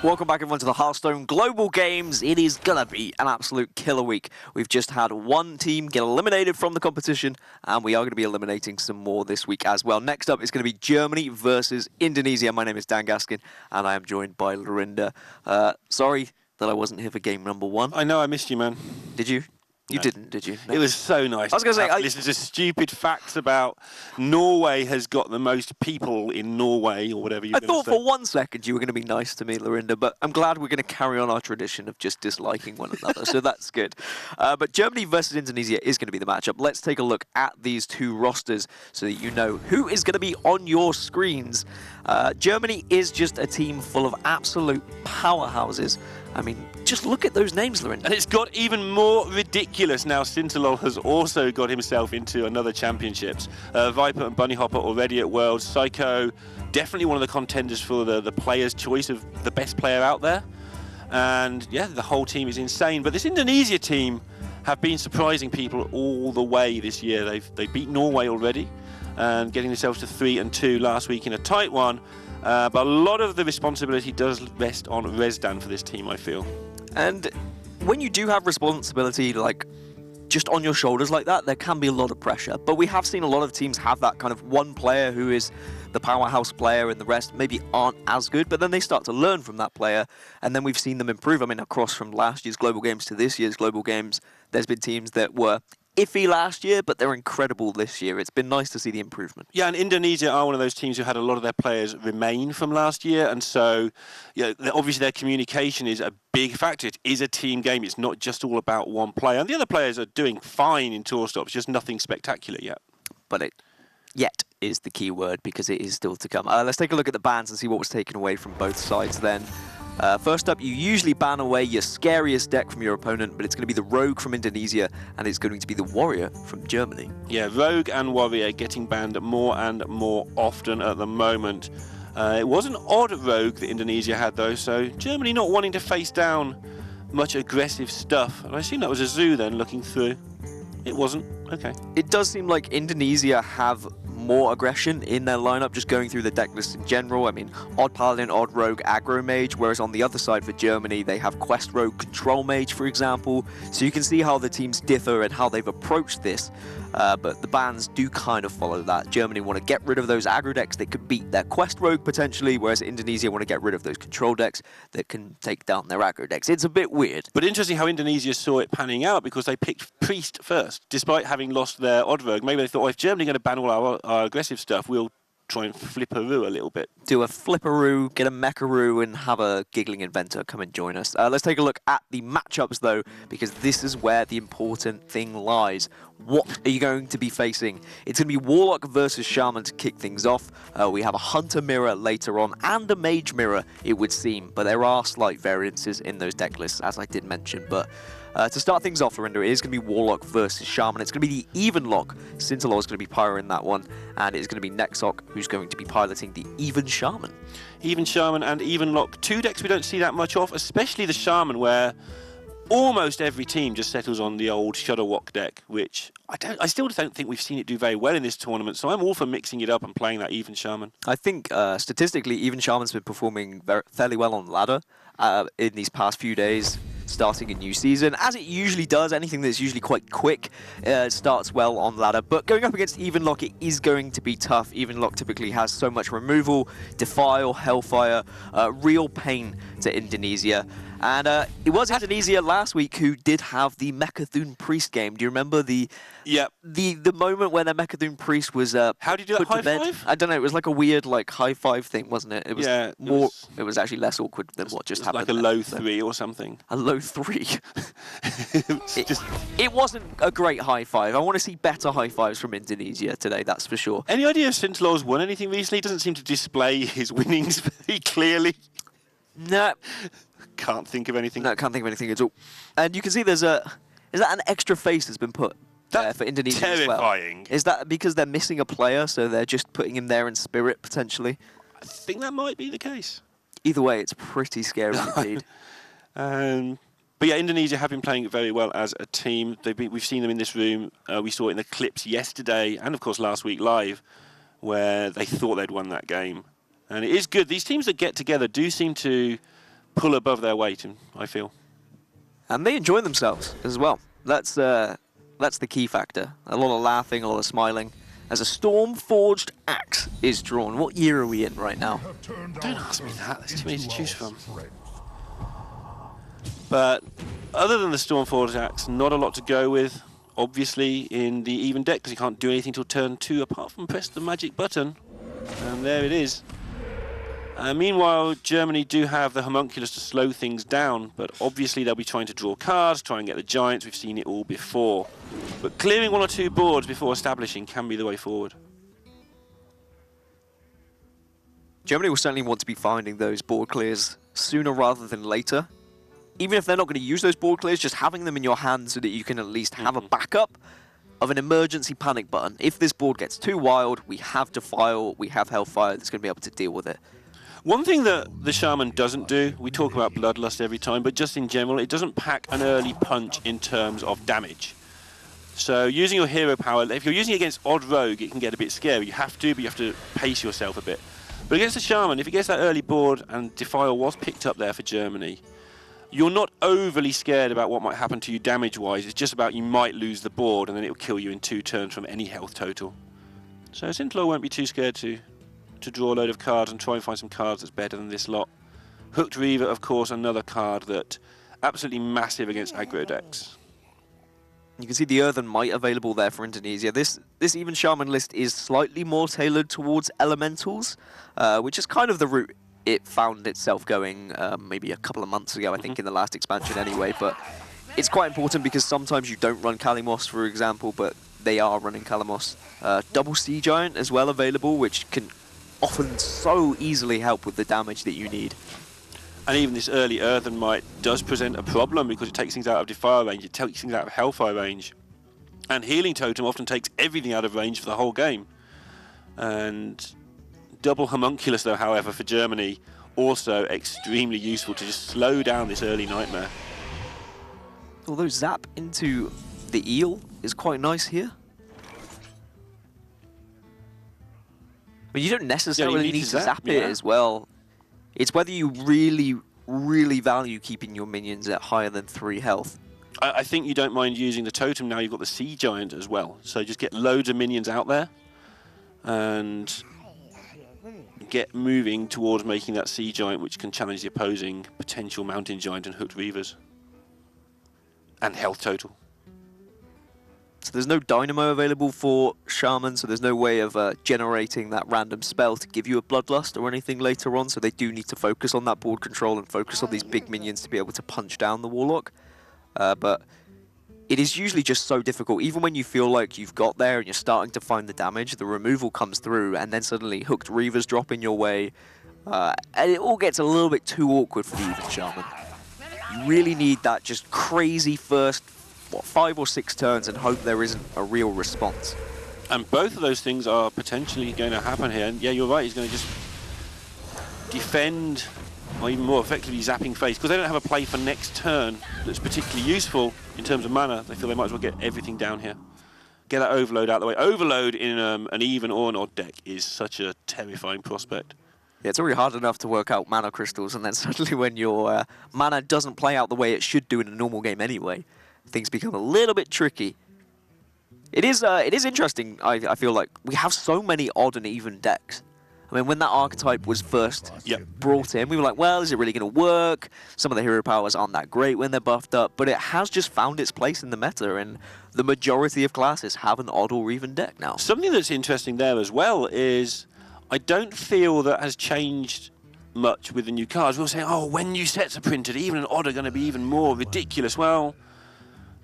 Welcome back everyone to the Hearthstone Global Games. It is gonna be an absolute killer week. We've just had one team get eliminated from the competition, and we are going to be eliminating some more this week as well. Next up is going to be Germany versus Indonesia. My name is Dan Gaskin, and I am joined by Lorinda. Sorry that I wasn't here for game number 1. I know, I missed you, man. Did you? You No. didn't, did you? No. It was so nice. I was going to say... Listen to stupid facts about Norway has got the most people in Norway, or whatever you're going to say. I thought for 1 second you were going to be nice to me, Lorinda, but I'm glad we're going to carry on our tradition of just disliking one another, so that's good. But Germany versus Indonesia is going to be the matchup. Let's take a look at these two rosters so that you know who is going to be on your screens. Germany is just a team full of absolute powerhouses. I mean, just look at those names, Lorinda. And it's got even more ridiculous now. Sintalol has also got himself into another championships. Viper and Bunny Hopper already at Worlds. Psycho, definitely one of the contenders for the player's choice of the best player out there. And yeah, the whole team is insane. But this Indonesia team have been surprising people all the way this year. They beat Norway already, and getting themselves to 3-2 last week in a tight one. But a lot of the responsibility does rest on Rezdan for this team, I feel. And when you do have responsibility, like, just on your shoulders like that, there can be a lot of pressure. But we have seen a lot of teams have that kind of one player who is the powerhouse player and the rest maybe aren't as good, but then they start to learn from that player, and then we've seen them improve. I mean, across from last year's Global Games to this year's Global Games, there's been teams that were iffy last year, but they're incredible this year. It's been nice to see the improvement. Yeah, and Indonesia are one of those teams who had a lot of their players remain from last year, and so obviously their communication is a big factor. It is a team game. It's not just all about one player. And the other players are doing fine in tour stops, just nothing spectacular yet. But yet is the key word, because it is still to come. Let's take a look at the bans and see what was taken away from both sides then. First up, you usually ban away your scariest deck from your opponent, but it's going to be the Rogue from Indonesia, and it's going to be the Warrior from Germany. Yeah, Rogue and Warrior getting banned more and more often at the moment. It was an odd Rogue that Indonesia had, though, so Germany not wanting to face down much aggressive stuff. And I assume that was a Zoo then, looking through. It wasn't. Okay. It does seem like Indonesia have more aggression in their lineup, just going through the deck list in general. I mean, Odd Paladin, Odd Rogue, Aggro Mage, whereas on the other side for Germany, they have Quest Rogue, Control Mage, for example. So you can see how the teams differ and how they've approached this, but the bans do kind of follow that. Germany want to get rid of those aggro decks that could beat their Quest Rogue potentially, whereas Indonesia want to get rid of those control decks that can take down their aggro decks. It's a bit weird. But interesting how Indonesia saw it panning out, because they picked Priest first, despite having lost their Odd Rogue. Maybe they thought, well, if Germany are going to ban all our aggressive stuff, we'll try and flipperoo a little bit. Do a flipperoo, get a mecharoo, and have a giggling inventor come and join us. Let's take a look at the matchups, though, because this is where the important thing lies. What are you going to be facing? It's going to be Warlock versus Shaman to kick things off. We have a Hunter Mirror later on, and a Mage Mirror, it would seem. But there are slight variances in those deck lists, as I did mention. But to start things off, Lorinda, it is going to be Warlock versus Shaman. It's going to be the Evenlock. Sintalol is going to be pyroing that one, and it's going to be Nexok who's going to be piloting the Even Shaman. Even Shaman and Evenlock, two decks we don't see that much of, especially the Shaman, where almost every team just settles on the old Shudderwock deck, which I still don't think we've seen it do very well in this tournament, so I'm all for mixing it up and playing that Even Shaman. I think statistically, Even Shaman's been performing fairly well on ladder in these past few days, starting a new season, as it usually does. Anything that's usually quite quick starts well on ladder, but going up against Evenlock, it is going to be tough. Evenlock typically has so much removal, Defile, Hellfire, real pain to Indonesia. And it was Indonesia last week who did have the Mechathun Priest game. Do you remember the moment when the Mechathun Priest was how did you do that? High five? I don't know. It was like a weird high five thing, wasn't it? It was more. It was actually less awkward than what just happened. Like a low 3 or something. A low 3. It wasn't a great high five. I want to see better high fives from Indonesia today. That's for sure. Any idea if Sintalol's won anything recently? He doesn't seem to display his winnings very clearly. No. Can't think of anything. No, can't think of anything at all. And you can see there's is that an extra face that's been put there for Indonesia terrifying. as well? Is that because they're missing a player, so they're just putting him there in spirit, potentially? I think that might be the case. Either way, it's pretty scary indeed. But yeah, Indonesia have been playing very well as a team. We've seen them in this room. We saw it in the clips yesterday and, of course, last week live, where they thought they'd won that game. And it is good. These teams that get together do seem to pull above their weight, I feel. And they enjoy themselves as well. That's the key factor. A lot of laughing, a lot of smiling. As a Storm-Forged Axe is drawn. What year are we in right now? Don't ask me that. There's too many to choose from. But other than the Storm-Forged Axe, not a lot to go with. Obviously, in the even deck, because you can't do anything till turn 2 apart from press the magic button. And there it is. Meanwhile, Germany do have the homunculus to slow things down, but obviously they'll be trying to draw cards, try and get the giants. We've seen it all before. But clearing 1 or 2 boards before establishing can be the way forward. Germany will certainly want to be finding those board clears sooner rather than later. Even if they're not going to use those board clears, just having them in your hand so that you can at least have a backup of an emergency panic button. If this board gets too wild, we have Defile, we have Hellfire that's going to be able to deal with it. One thing that the Shaman doesn't do, we talk about Bloodlust every time, but just in general, it doesn't pack an early punch in terms of damage. So using your hero power, if you're using it against odd rogue, it can get a bit scary. You have to, but you have to pace yourself a bit. But against the Shaman, if it gets that early board, and Defile was picked up there for Germany, you're not overly scared about what might happen to you damage-wise. It's just about you might lose the board, and then it will kill you in 2 turns from any health total. So Sintelor won't be too scared to draw a load of cards and try and find some cards that's better than this lot. Hooked Reaver, of course, another card that absolutely massive against aggro decks. You can see the Earthen Might available there for Indonesia. This even Shaman list is slightly more tailored towards elementals, which is kind of the route it found itself going maybe a couple of months ago, I think, in the last expansion anyway. But it's quite important because sometimes you don't run Kalimos, for example, but they are running Kalimos. Double Sea Giant as well available, which can often so easily help with the damage that you need. And even this early Earthen Might does present a problem because it takes things out of Defile range, it takes things out of Hellfire range. And Healing Totem often takes everything out of range for the whole game. And Double Homunculus, though, however, for Germany, also extremely useful to just slow down this early nightmare. Although Zap into the Eel is quite nice here. I mean, you don't necessarily need to zap it as well. It's whether you really, really value keeping your minions at higher than 3 health. I think you don't mind using the totem now. You've got the Sea Giant as well. So just get loads of minions out there and get moving towards making that Sea Giant, which can challenge the opposing potential Mountain Giant and Hooked Reavers. And health total. So there's no Dynamo available for Shaman, so there's no way of generating that random spell to give you a Bloodlust or anything later on, so they do need to focus on that board control and focus on these big minions to be able to punch down the Warlock. But it is usually just so difficult, even when you feel like you've got there and you're starting to find the damage, the removal comes through, and then suddenly Hooked Reavers drop in your way, and it all gets a little bit too awkward for the even Shaman. You really need that just crazy first 5 or 6 turns and hope there isn't a real response. And both of those things are potentially going to happen here. And yeah, you're right, he's going to just defend, or even more effectively zapping face, because they don't have a play for next turn that's particularly useful in terms of mana. They feel they might as well get everything down here. Get that Overload out of the way. Overload in an even or an odd deck is such a terrifying prospect. Yeah, it's already hard enough to work out mana crystals, and then suddenly when your mana doesn't play out the way it should do in a normal game anyway, things become a little bit tricky. It is interesting, I feel like. We have so many odd and even decks. I mean, when that archetype was first brought in, we were like, well, is it really going to work? Some of the hero powers aren't that great when they're buffed up, but it has just found its place in the meta, and the majority of classes have an odd or even deck now. Something that's interesting there as well is I don't feel that has changed much with the new cards. We'll say, oh, when new sets are printed, even an odd are going to be even more ridiculous. Well,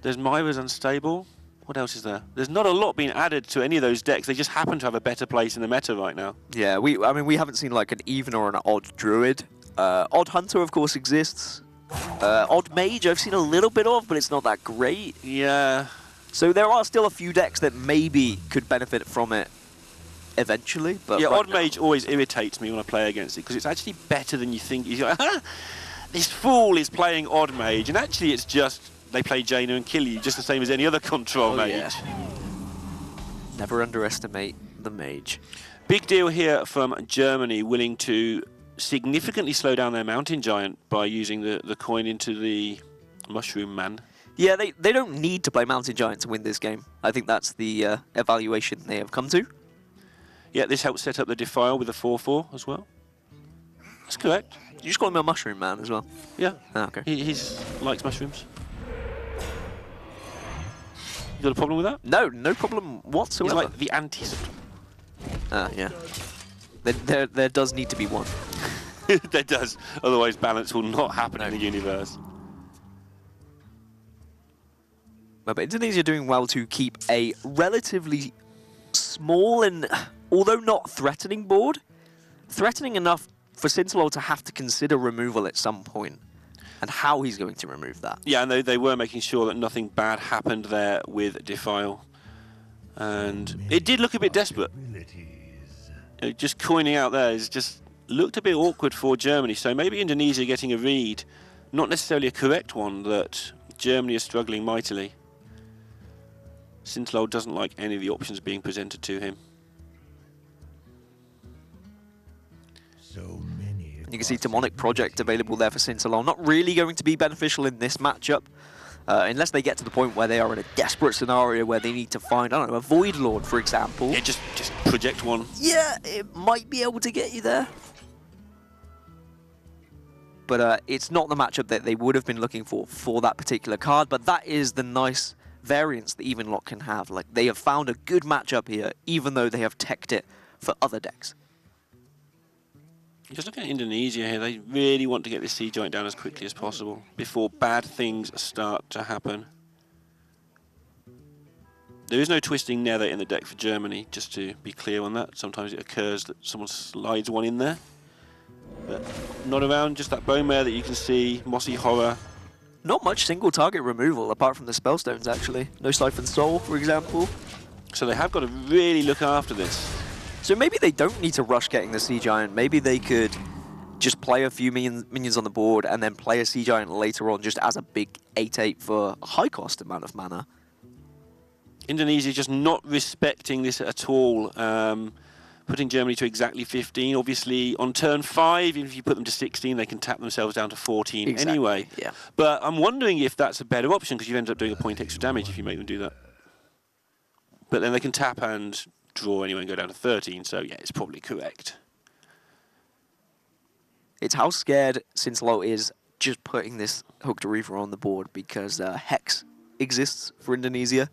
there's Myra's Unstable. What else is there? There's not a lot being added to any of those decks. They just happen to have a better place in the meta right now. Yeah, I mean, we haven't seen like an even or an odd Druid. Odd Hunter, of course, exists. Odd Mage, I've seen a little bit of, but it's not that great. Yeah. So there are still a few decks that maybe could benefit from it eventually. But yeah, right Odd Mage always irritates me when I play against it, because it's actually better than you think. You're like, this fool is playing Odd Mage, and actually it's just they play Jaina and kill you, just the same as any other control mage. Yeah. Never underestimate the mage. Big deal here from Germany, willing to significantly slow down their Mountain Giant by using the coin into the Mushroom Man. Yeah, they don't need to play Mountain Giant to win this game. I think that's the evaluation they have come to. Yeah, this helps set up the Defile with a 4/4 as well. That's correct. You just call him a Mushroom Man as well? Yeah. Ah, okay. He likes mushrooms. You got a problem with that? No, no problem whatsoever. He's like the anti-Satan. Yeah. There does need to be one. There does. Otherwise, balance will not happen in the universe. But Indonesia doing well to keep a relatively small and, although not threatening board, threatening enough for Sintalol to have to consider removal at some point, and how he's going to remove that. Yeah, and they were making sure that nothing bad happened there with Defile. And it did look a bit desperate. Just coining out there is just looked a bit awkward for Germany. So maybe Indonesia getting a read, not necessarily a correct one, that Germany is struggling mightily. Sintalol doesn't like any of the options being presented to him. You can see Demonic Project available there for Sintalol. Not really going to be beneficial in this matchup, unless they get to the point where they are in a desperate scenario where they need to find, I don't know, a Void Lord, for example. Yeah, just project one. Yeah, it might be able to get you there. But it's not the matchup that they would have been looking for that particular card, but that is the nice variance that Evenlock can have. Like, they have found a good matchup here, even though they have teched it for other decks. Just look at Indonesia here. They really want to get this Sea Giant down as quickly as possible before bad things start to happen. There is no twisting Nether in the deck for Germany, just to be clear on that. Sometimes it occurs that someone slides one in there. But not around, just that Bone Mare that you can see, Mossy Horror. Not much single target removal, apart from the Spellstones, actually. No Siphon Soul, for example. So they have got to really look after this. So maybe they don't need to rush getting the Sea Giant. Maybe they could just play a few minions on the board and then play a Sea Giant later on just as a big 8/8 for a high cost amount of mana. Indonesia just not respecting this at all. Putting Germany to exactly 15. Obviously, on turn 5, if you put them to 16, they can tap themselves down to 14 anyway. Yeah. But I'm wondering if that's a better option, because you end up doing a point extra damage if you make them do that. But then they can tap and draw anyway and go down to 13, so yeah, it's probably correct. It's how scared Sintalol is just putting this Hooked Reaver on the board, because Hex exists for Indonesia.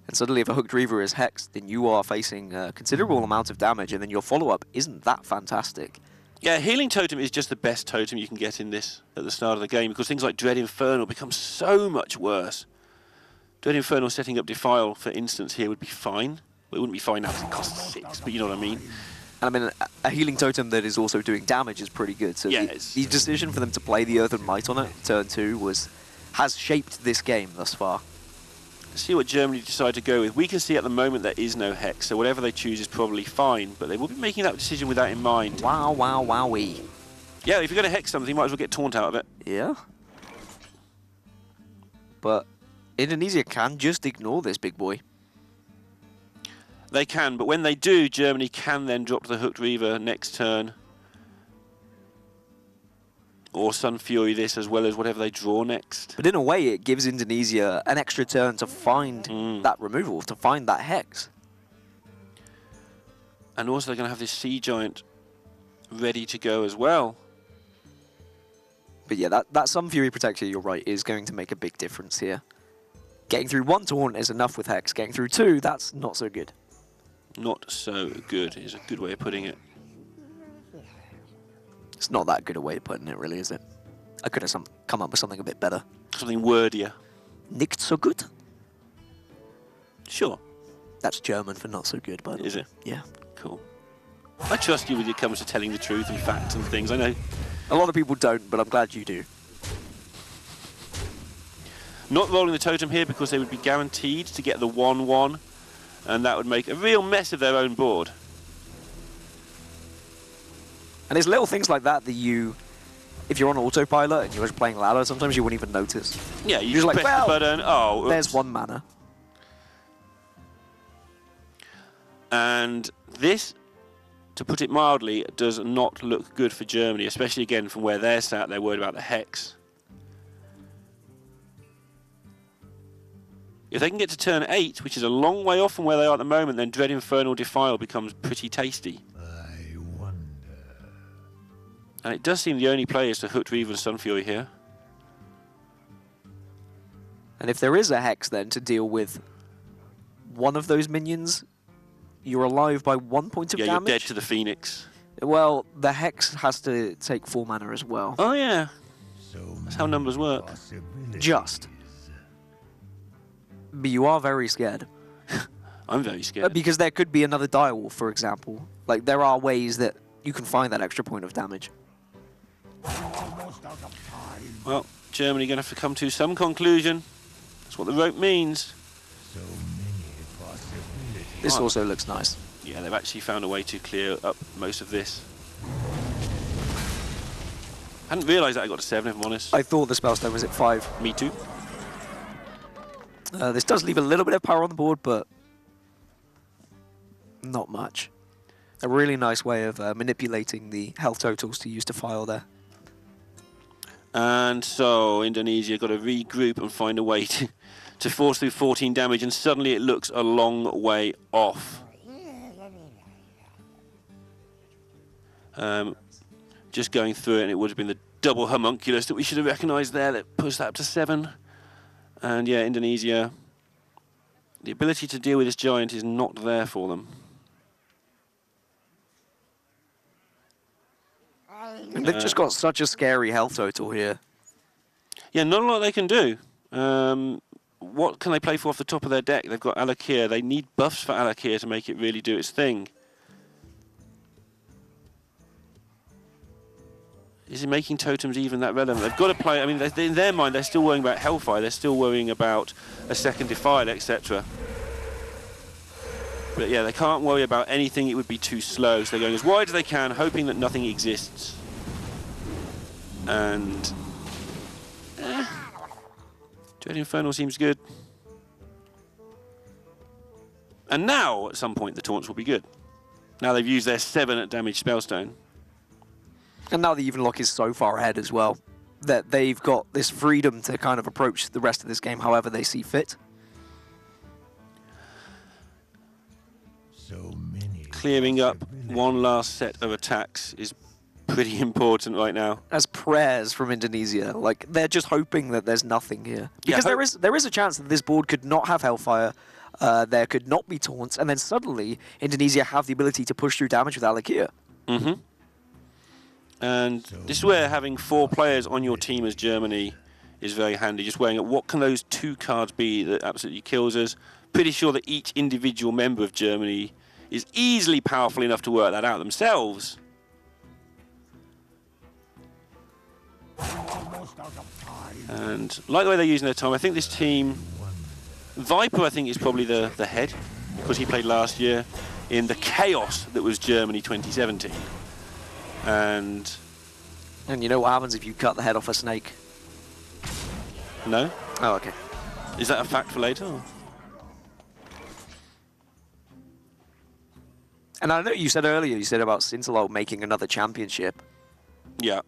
And suddenly if a Hooked Reaver is hexed, then you are facing a considerable amount of damage, and then your follow-up isn't that fantastic. Yeah, Healing Totem is just the best totem you can get in this at the start of the game, because things like Dread Infernal become so much worse. Dread Infernal setting up Defile, for instance, here would be fine. Well, it wouldn't be fine now because it costs 6, but you know what I mean. And I mean, a Healing Totem that is also doing damage is pretty good. So yeah, the decision for them to play the Earthen Might on it, turn 2, has shaped this game thus far. Let's see what Germany decide to go with. We can see at the moment there is no Hex, so whatever they choose is probably fine, but they will be making that decision with that in mind. Wow, wow, wowee. Yeah, if you're going to Hex something, you might as well get Taunt out of it. Yeah. But Indonesia can just ignore this big boy. They can, but when they do, Germany can then drop the Hooked Reaver next turn. Or Sun Fury this, as well as whatever they draw next. But in a way, it gives Indonesia an extra turn to find that removal, to find that Hex. And also they're going to have this Sea Giant ready to go as well. But yeah, that Sun Fury Protector, you're right, is going to make a big difference here. Getting through 1 Taunt is enough with Hex. Getting through 2, that's not so good. Not so good is a good way of putting it. It's not that good a way of putting it, really, is it? I could have come up with something a bit better. Something wordier. Nicht so gut? Sure. That's German for not so good, by the way. Is it? Yeah. Cool. I trust you when it comes to telling the truth and facts and things, I know. A lot of people don't, but I'm glad you do. Not rolling the totem here because they would be guaranteed to get the 1/1, and that would make a real mess of their own board. And it's little things like that that if you're on autopilot and you're just playing ladder, sometimes you wouldn't even notice. Yeah, you just press like, well, the button, oh, oops. There's 1 mana. And this to put it mildly, does not look good for Germany, especially again from where they're sat. They're worried about the Hex. If they can get to turn 8, which is a long way off from where they are at the moment, then Dread Infernal Defile becomes pretty tasty. I wonder. And it does seem the only play is to Hooked Reaver and Sunfury here. And if there is a Hex then to deal with one of those minions, you're alive by 1 point of damage. Yeah, you're dead to the Phoenix. Well, the Hex has to take 4 mana as well. Oh yeah, So that's how numbers work. Just. But you are very scared. I'm very scared. Because there could be another Direwolf, for example. Like, there are ways that you can find that extra point of damage. Well, Germany going to have to come to some conclusion. That's what the rope means. So many possibilities. This also looks nice. Yeah, they've actually found a way to clear up most of this. Hadn't realised that I got to 7, if I'm honest. I thought the Spellstone was at 5. Me too. This does leave a little bit of power on the board, but not much. A really nice way of manipulating the health totals to use to file there. And so Indonesia got to regroup and find a way to force through 14 damage, and suddenly it looks a long way off. Just going through it, and it would have been the double homunculus that we should have recognised there that pushed that up to 7. And yeah, Indonesia, the ability to deal with this giant is not there for them. And they've just got such a scary health total here. Yeah, not a lot they can do. What can they play for off the top of their deck? They've got Alakir. They need buffs for Alakir to make it really do its thing. Is it making totems even that relevant? They've got to play. I mean, in their mind, they're still worrying about Hellfire. They're still worrying about a second Defile, etc. But yeah, they can't worry about anything. It would be too slow. So they're going as wide as they can, hoping that nothing exists. And Dread Infernal seems good. And now, at some point, the taunts will be good. Now they've used their 7 at damage Spellstone. And now the Evenlock is so far ahead as well, that they've got this freedom to kind of approach the rest of this game however they see fit. So many Clearing up possibilities. one last set of attacks is pretty important right now. As prayers from Indonesia, like they're just hoping that there's nothing here. Because there is a chance that this board could not have Hellfire, there could not be taunts, and then suddenly Indonesia have the ability to push through damage with Alakir. Mm-hmm. And this is where having 4 players on your team as Germany is very handy. Just weighing up what can those 2 cards be that absolutely kills us. Pretty sure that each individual member of Germany is easily powerful enough to work that out themselves. And like the way they're using their time, I think this team, Viper I think is probably the head, because he played last year in the chaos that was Germany 2017. And you know what happens if you cut the head off a snake? no? Oh, okay. Is that a fact for later? Or? And I know you said earlier, you said about Sintalol making another championship. Yeah.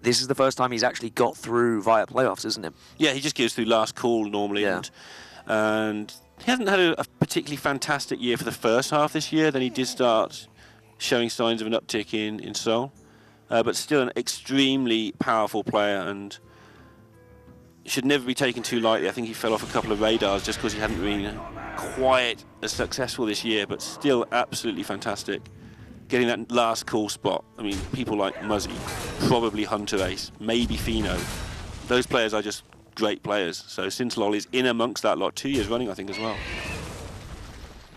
This is the first time he's actually got through via playoffs, isn't it? Yeah, he just goes through last call normally. Yeah. And he hasn't had a particularly fantastic year for the first half this year. Then he did start showing signs of an uptick in Seoul. But still an extremely powerful player, and should never be taken too lightly. I think he fell off a couple of radars just because he hadn't been quite as successful this year, but still absolutely fantastic. Getting that last call spot. I mean, people like Muzzy, probably Hunter Ace, maybe Fino. Those players are just great players. So Sintalol is in amongst that lot 2 years running, I think, as well.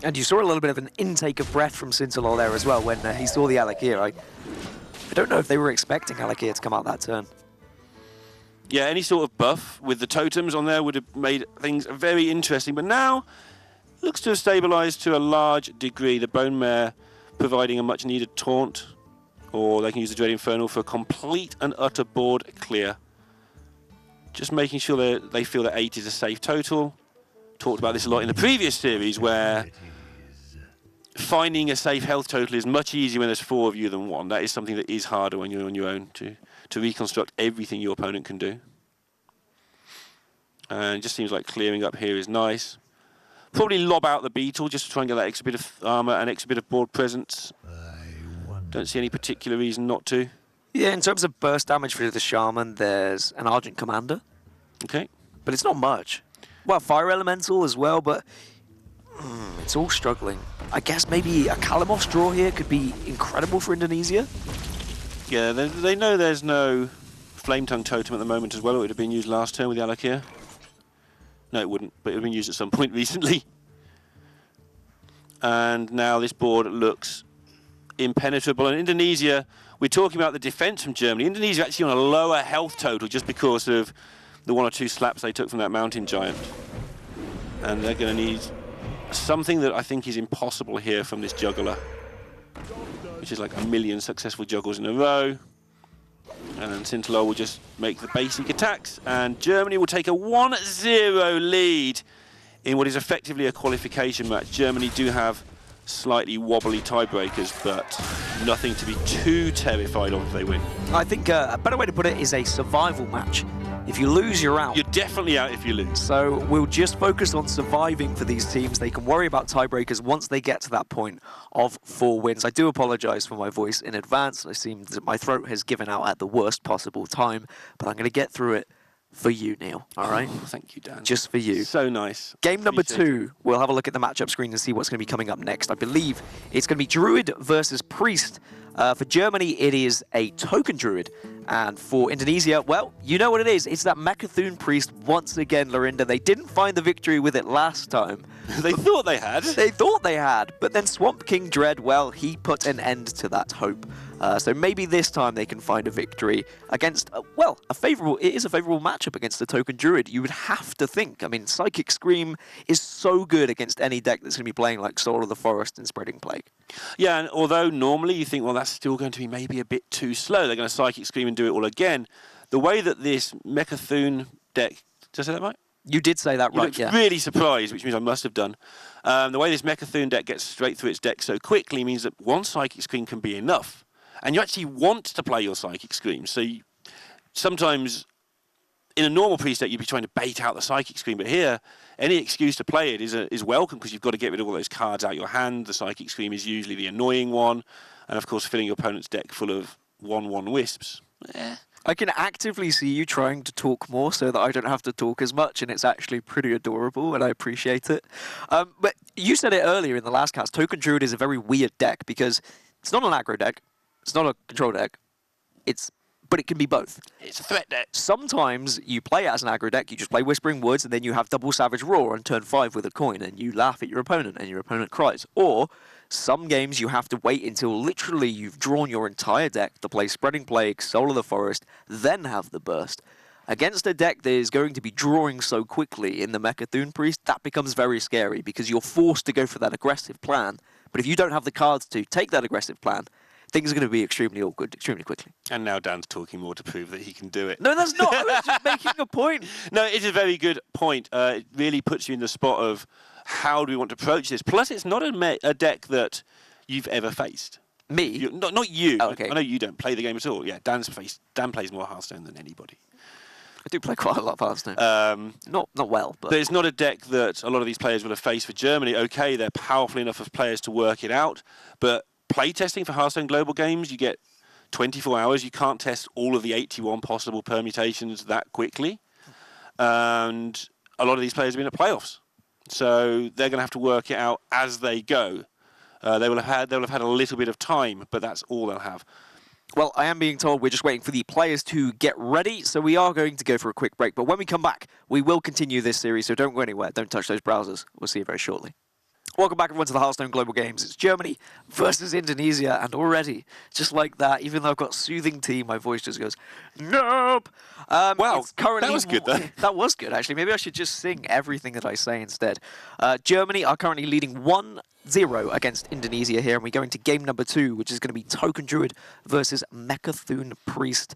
And you saw a little bit of an intake of breath from Sintalol there as well when he saw the Alakir. I don't know if they were expecting Alakir to come out that turn. Yeah, any sort of buff with the totems on there would have made things very interesting. But now, looks to have stabilised to a large degree. The Bone Mare providing a much needed taunt, or they can use the Dread Infernal for a complete and utter board clear. Just making sure that they feel that 8 is a safe total. Talked about this a lot in the previous series, where finding a safe health total is much easier when there's 4 of you than 1. That is something that is harder when you're on your own to reconstruct everything your opponent can do. And it just seems like clearing up here is nice. Probably lob out the beetle just to try and get that extra bit of armor and extra bit of board presence. Don't see any particular reason not to. Yeah, in terms of burst damage for the Shaman, there's an Argent Commander. Okay. But it's not much. Well, Fire Elemental as well, but it's all struggling. I guess maybe a Kalimos draw here could be incredible for Indonesia. Yeah, they know there's no Flame Tongue Totem at the moment as well. It would have been used last turn with the Alakir. No, it wouldn't, but it would have been used at some point recently. And now this board looks impenetrable. And Indonesia, we're talking about the defense from Germany. Indonesia actually on a lower health total just because of the 1 or 2 slaps they took from that mountain giant. And they're going to need something that I think is impossible here from this juggler, which is like 1 million successful juggles in a row. And then Scintillol will just make the basic attacks, and Germany will take a 1-0 lead in what is effectively a qualification match. Germany do have slightly wobbly tiebreakers, but nothing to be too terrified of if they win. I think a better way to put it is a survival match. If you lose, you're out. You're definitely out if you lose. So we'll just focus on surviving for these teams. They can worry about tiebreakers once they get to that point of 4 wins. I do apologise for my voice in advance. I seem that my throat has given out at the worst possible time, but I'm going to get through it for you, Neil. All right? Oh, thank you, Dan. Just for you. So nice. Game number 2, we'll have a look at the matchup screen and see what's going to be coming up next. I believe it's going to be Druid versus Priest. For Germany, it is a token Druid. And for Indonesia, well, you know what it is. It's that Mechathune Priest once again, Lorinda. They didn't find the victory with it last time. They thought they had. They thought they had. But then Swamp King Dread, well, he put an end to that hope. So maybe this time they can find a victory against, well, it is a favourable matchup against the Token Druid. You would have to think. I mean, Psychic Scream is so good against any deck that's going to be playing like Soul of the Forest and Spreading Plague. Yeah, and although normally you think, well, that's still going to be maybe a bit too slow. They're going to Psychic Scream and do it all again. The way that this Mechathune deck... Did I say that right? You did say that right, yeah. Really surprised, which means I must have done. The way this Mechathune deck gets straight through its deck so quickly means that one Psychic Scream can be enough. And you actually want to play your Psychic Scream. So sometimes in a normal Priest deck, you'd be trying to bait out the Psychic Scream. But here, any excuse to play it is welcome because you've got to get rid of all those cards out your hand. The Psychic Scream is usually the annoying one. And of course, filling your opponent's deck full of 1/1 wisps. I can actively see you trying to talk more so that I don't have to talk as much, and it's actually pretty adorable, and I appreciate it. But you said it earlier in the last cast, Token Druid is a very weird deck because it's not an aggro deck, it's not a control deck, but it can be both. It's a threat deck. Sometimes you play it as an aggro deck, you just play Whispering Woods, and then you have double Savage Roar on turn 5 with a coin, and you laugh at your opponent, and your opponent cries. Or some games you have to wait until literally you've drawn your entire deck to play Spreading Plague, Soul of the Forest, then have the burst. Against a deck that is going to be drawing so quickly in the Mechathune Priest, that becomes very scary because you're forced to go for that aggressive plan. But if you don't have the cards to take that aggressive plan, things are going to be extremely awkward, extremely quickly. And now Dan's talking more to prove that he can do it. No, that's not. I was just making a point. No, it's a very good point. It really puts you in the spot of how do we want to approach this. Plus, it's not a deck that you've ever faced. Me? Not you. Oh, okay. I know you don't play the game at all. Yeah, Dan plays more Hearthstone than anybody. I do play quite a lot of Hearthstone. Not well, but it's not a deck that a lot of these players will have faced for Germany. Okay, they're powerful enough of players to work it out, but playtesting for Hearthstone Global Games, you get 24 hours. You can't test all of the 81 possible permutations that quickly. And a lot of these players have been at playoffs. So they're going to have to work it out as they go. They'll have had a little bit of time, but that's all they'll have. Well, I am being told we're just waiting for the players to get ready, so we are going to go for a quick break. But when we come back, we will continue this series, so don't go anywhere. Don't touch those browsers. We'll see you very shortly. Welcome back, everyone, to the Hearthstone Global Games. It's Germany versus Indonesia, and already, just like that, even though I've got soothing tea, my voice just goes, nope! Wow, that was good, though. That was good, actually. Maybe I should just sing everything that I say instead. Germany are currently leading 1-0 0 against Indonesia here, and we go into game number 2, which is going to be Token Druid versus Mechathune Priest.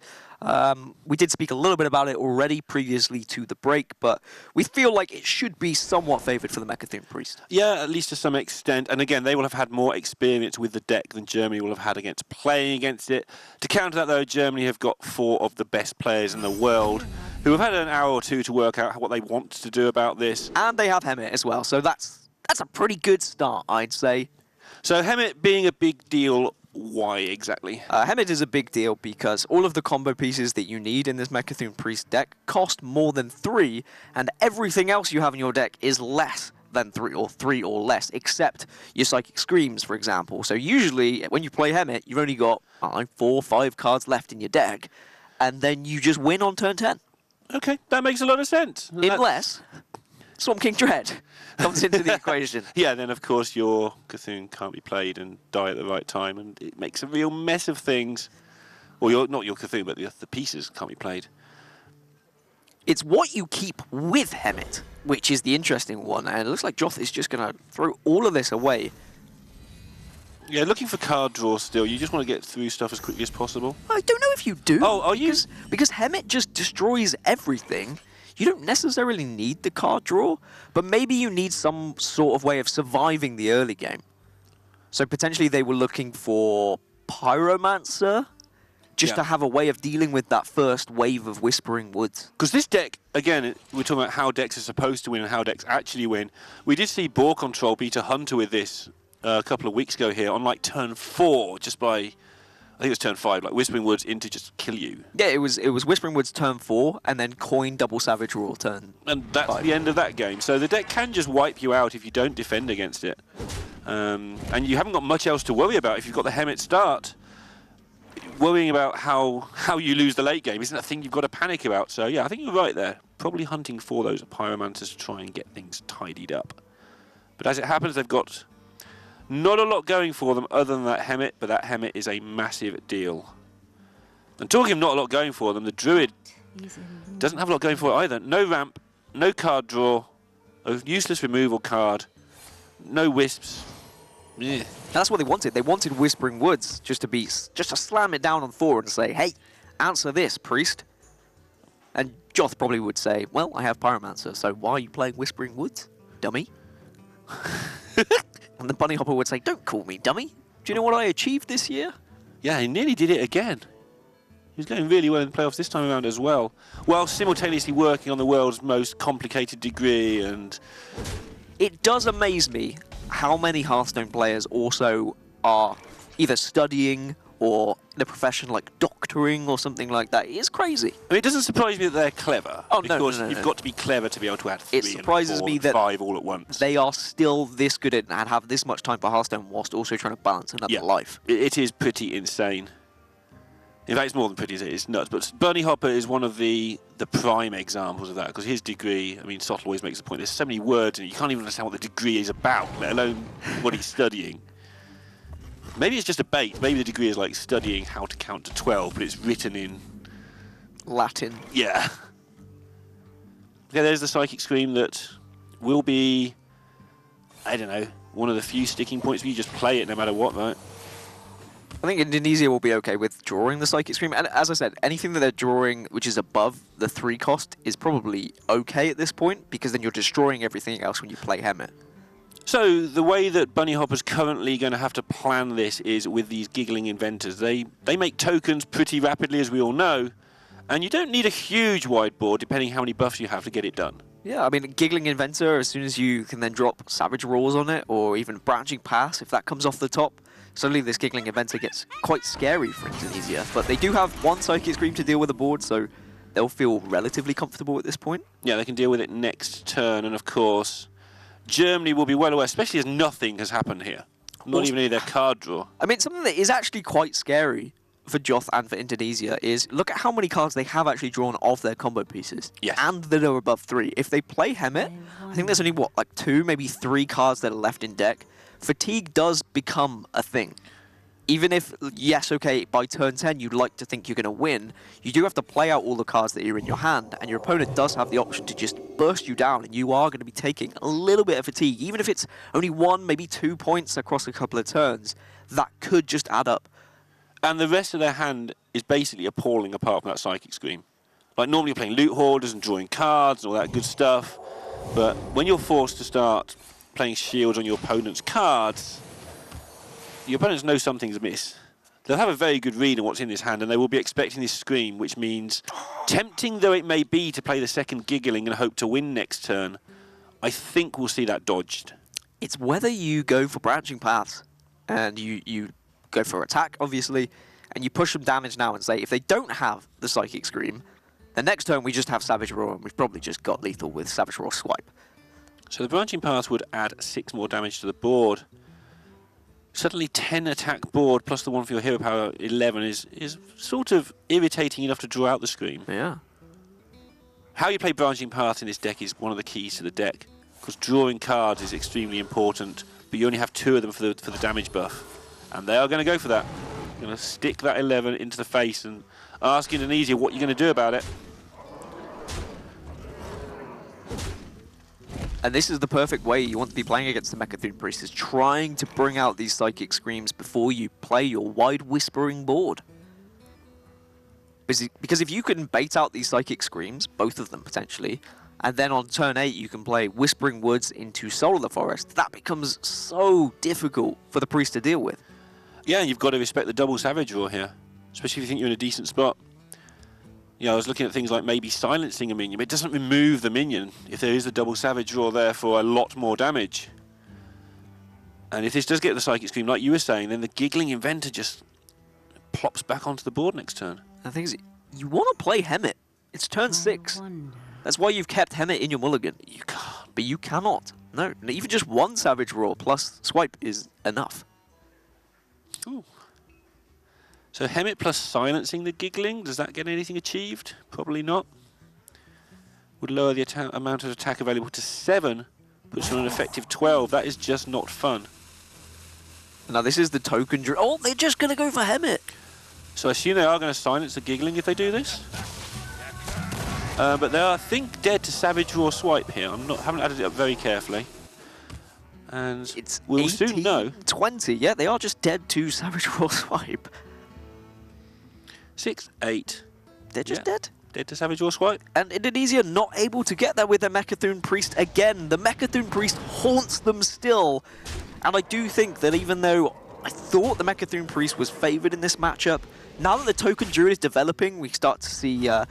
We did speak a little bit about it already previously to the break, but we feel like it should be somewhat favoured for the Mechathune Priest. Yeah, at least to some extent. And again, they will have had more experience with the deck than Germany will have had against playing against it. To counter that, though, Germany have got 4 of the best players in the world who have had an hour or 2 to work out what they want to do about this. And they have Hemet as well, so that's a pretty good start, I'd say. So Hemet being a big deal, why exactly? Hemet is a big deal because all of the combo pieces that you need in this Mechathune Priest deck cost more than 3, and everything else you have in your deck is less than 3 or less, except your Psychic Screams, for example. So usually, when you play Hemet, you've only got 4 or 5 cards left in your deck, and then you just win on turn 10. Okay, that makes a lot of sense. Unless Swamp King Dread comes into the equation. Yeah, then of course your Cthulhu can't be played and die at the right time, and it makes a real mess of things. Or not your Cthulhu, but the pieces can't be played. It's what you keep with Hemet, which is the interesting one, and it looks like Joth is just going to throw all of this away. Yeah, looking for card draw still. You just want to get through stuff as quickly as possible. I don't know if you do. Oh, are you? Because Hemet just destroys everything. You don't necessarily need the card draw, but maybe you need some sort of way of surviving the early game. So potentially they were looking for Pyromancer, just to have a way of dealing with that first wave of Whispering Woods. Because this deck, again, we're talking about how decks are supposed to win and how decks actually win. We did see Boar Control beat a Hunter with this a couple of weeks ago here on like turn 4, just by, I think it was turn 5, like Whispering Woods into just kill you. Yeah, it was Whispering Woods turn 4, and then Coin double Savage Roar turn And that's 5. the end of that game. So the deck can just wipe you out if you don't defend against it. And you haven't got much else to worry about if you've got the Hemet start. Worrying about how you lose the late game isn't a thing you've got to panic about. So yeah, I think you're right there. Probably hunting for those Pyromancers to try and get things tidied up. But as it happens, they've got not a lot going for them other than that Hemet, but that Hemet is a massive deal. And talking of not a lot going for them, the Druid doesn't have a lot going for it either. No ramp, no card draw, a useless removal card, no wisps. Yeah. That's what they wanted. They wanted Whispering Woods just to slam it down on Thor and say, "Hey, answer this, priest." And Joth probably would say, "Well, I have Pyromancer, so why are you playing Whispering Woods, dummy?" And the Bunny Hopper would say, "Don't call me dummy. Do you know what I achieved this year?" Yeah, he nearly did it again. He was going really well in the playoffs this time around as well, while simultaneously working on the world's most complicated degree. And it does amaze me how many Hearthstone players also are either studying or in a profession like doctoring or something like that. It's crazy. I mean, it doesn't surprise me that they're clever. Oh, because no. you've got to be clever to be able to add 3 It surprises and 4 me and that 5 all at once. They are still this good at and have this much time for Hearthstone whilst also trying to balance another life. It is pretty insane. In fact, it's more than pretty, it's nuts. But Bunny Hopper is one of the prime examples of that, because his degree, I mean, Sottle always makes the point, there's so many words and you can't even understand what the degree is about, let alone what he's studying. Maybe it's just a bait. Maybe the degree is like studying how to count to 12, but it's written in Latin. Yeah. Okay, there's the Psychic Scream that will be, I don't know, one of the few sticking points where you just play it no matter what, right? I think Indonesia will be okay with drawing the Psychic Scream. And as I said, anything that they're drawing which is above the 3 cost is probably okay at this point, because then you're destroying everything else when you play Hemet. So the way that Bunny Hopper's currently going to have to plan this is with these giggling inventors. They make tokens pretty rapidly, as we all know, and you don't need a huge whiteboard depending how many buffs you have to get it done. Yeah, I mean, Giggling Inventor, as soon as you can then drop Savage Roars on it, or even Branching Pass, if that comes off the top, suddenly this Giggling Inventor gets quite scary for Indonesia. But they do have 1 Psychic Scream to deal with the board, so they'll feel relatively comfortable at this point. Yeah, they can deal with it next turn, and of course, Germany will be well aware, especially as nothing has happened here. Not even any of their card draw. I mean, something that is actually quite scary for Joth and for Indonesia is look at how many cards they have actually drawn of their combo pieces. Yes. And that are above 3. If they play Hemet, I think there's only, what, like 2, maybe 3 cards that are left in deck. Fatigue does become a thing. even if, yes, okay, by turn 10 you'd like to think you're going to win, you do have to play out all the cards that are in your hand, and your opponent does have the option to just burst you down, and you are going to be taking a little bit of fatigue. Even if it's only 1, maybe 2 points across a couple of turns, that could just add up. And the rest of their hand is basically appalling apart from that Psychic Scream. Like, normally you're playing loot hoarders and drawing cards and all that good stuff, but when you're forced to start playing shields on your opponent's cards, your opponents know something's amiss. They'll have a very good read on what's in this hand, and they will be expecting this Scream, which means, tempting though it may be to play the second Giggling and hope to win next turn, I think we'll see that dodged. It's whether you go for branching paths, and you go for attack, obviously, and you push them damage now and say, if they don't have the Psychic Scream, then next turn we just have Savage Roar, and we've probably just got lethal with Savage Roar Swipe. So the branching path would add 6 more damage to the board. Suddenly 10 attack board plus the 1 for your hero power 11 is sort of irritating enough to draw out the Scream. Yeah. How you play branching path in this deck is one of the keys to the deck, because drawing cards is extremely important, but you only have 2 of them for the damage buff, and they are going to go for that. Going to stick that 11 into the face and ask Indonesia what you're going to do about it. And this is the perfect way you want to be playing against the Mechathune Priest, is trying to bring out these Psychic Screams before you play your Wide Whispering board. Because if you can bait out these Psychic Screams, both of them potentially, and then on turn 8 you can play Whispering Woods into Soul of the Forest, that becomes so difficult for the Priest to deal with. Yeah, you've got to respect the double Savage Roar here, especially if you think you're in a decent spot. You know, I was looking at things like maybe silencing a minion, but it doesn't remove the minion if there is a double Savage Roar there for a lot more damage. And if this does get the Psychic Scream, like you were saying, then the Giggling Inventor just plops back onto the board next turn. The thing is, you want to play Hemet. It's turn 6. That's why you've kept Hemet in your mulligan. You can't, but you cannot. No, even just 1 Savage Roar plus Swipe is enough. Ooh. So Hemet plus silencing the Giggling, does that get anything achieved? Probably not. Would lower the amount of attack available to 7, puts you on an effective 12. That is just not fun. Now this is the token... Oh, they're just going to go for Hemet. So I assume they are going to silence the Giggling if they do this. But they are, I think, dead to Savage Roar Swipe here. Haven't added it up very carefully. And we'll soon know. 20, yeah, they are just dead to Savage Roar Swipe. 6, 8. They're just dead. Dead to Savage Roar Swipe. And Indonesia not able to get there with their Mechathune Priest again. The Mechathune Priest haunts them still. And I do think that even though I thought the Mechathune Priest was favoured in this matchup, now that the Token Druid is developing, we start to see a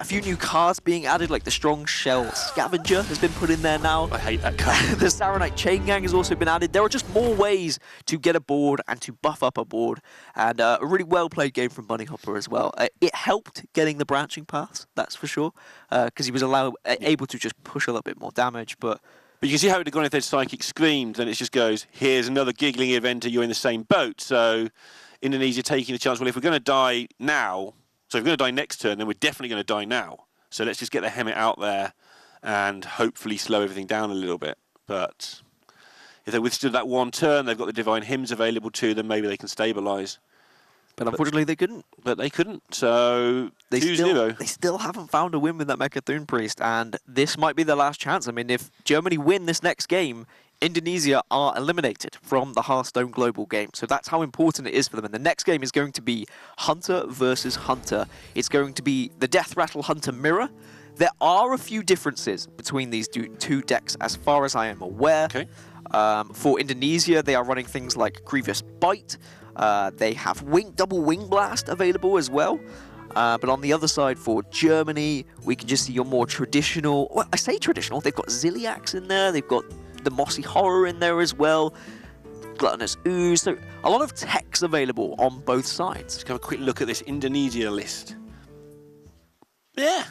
few new cards being added, like the Strong Shell Scavenger has been put in there now. I hate that card. The Saronite Chain Gang has also been added. There are just more ways to get a board and to buff up a board. And a really well-played game from Bunny Hopper as well. It helped getting the branching paths, that's for sure, because he was able to just push a little bit more damage, but you can see how it would have gone if they'd Psychic Screamed, then it just goes, here's another Giggling Inventor, you're in the same boat. So Indonesia taking the chance, well, if we're going to die now, so if we're going to die next turn, then we're definitely going to die now. So let's just get the Hemet out there and hopefully slow everything down a little bit. But if they withstood that 1 turn, they've got the Divine Hymns available to them, maybe they can stabilise. But unfortunately they couldn't. But they couldn't, so 2-0. They still haven't found a win with that Mechathune Priest, and this might be the last chance. I mean, if Germany win this next game, Indonesia are eliminated from the Hearthstone Global game. So that's how important it is for them. And the next game is going to be Hunter versus Hunter. It's going to be the Death Rattle Hunter Mirror. There are a few differences between these two decks as far as I am aware. Okay. For Indonesia, they are running things like Grievous Bite. They have Double Wing Blast available as well. But on the other side, for Germany, we can just see your more traditional... Well, I say traditional. They've got Ziliax in there. They've got the Mossy Horror in there as well. Gluttonous Ooze. So a lot of techs available on both sides. Let's have a quick look at this Indonesia list. Yeah.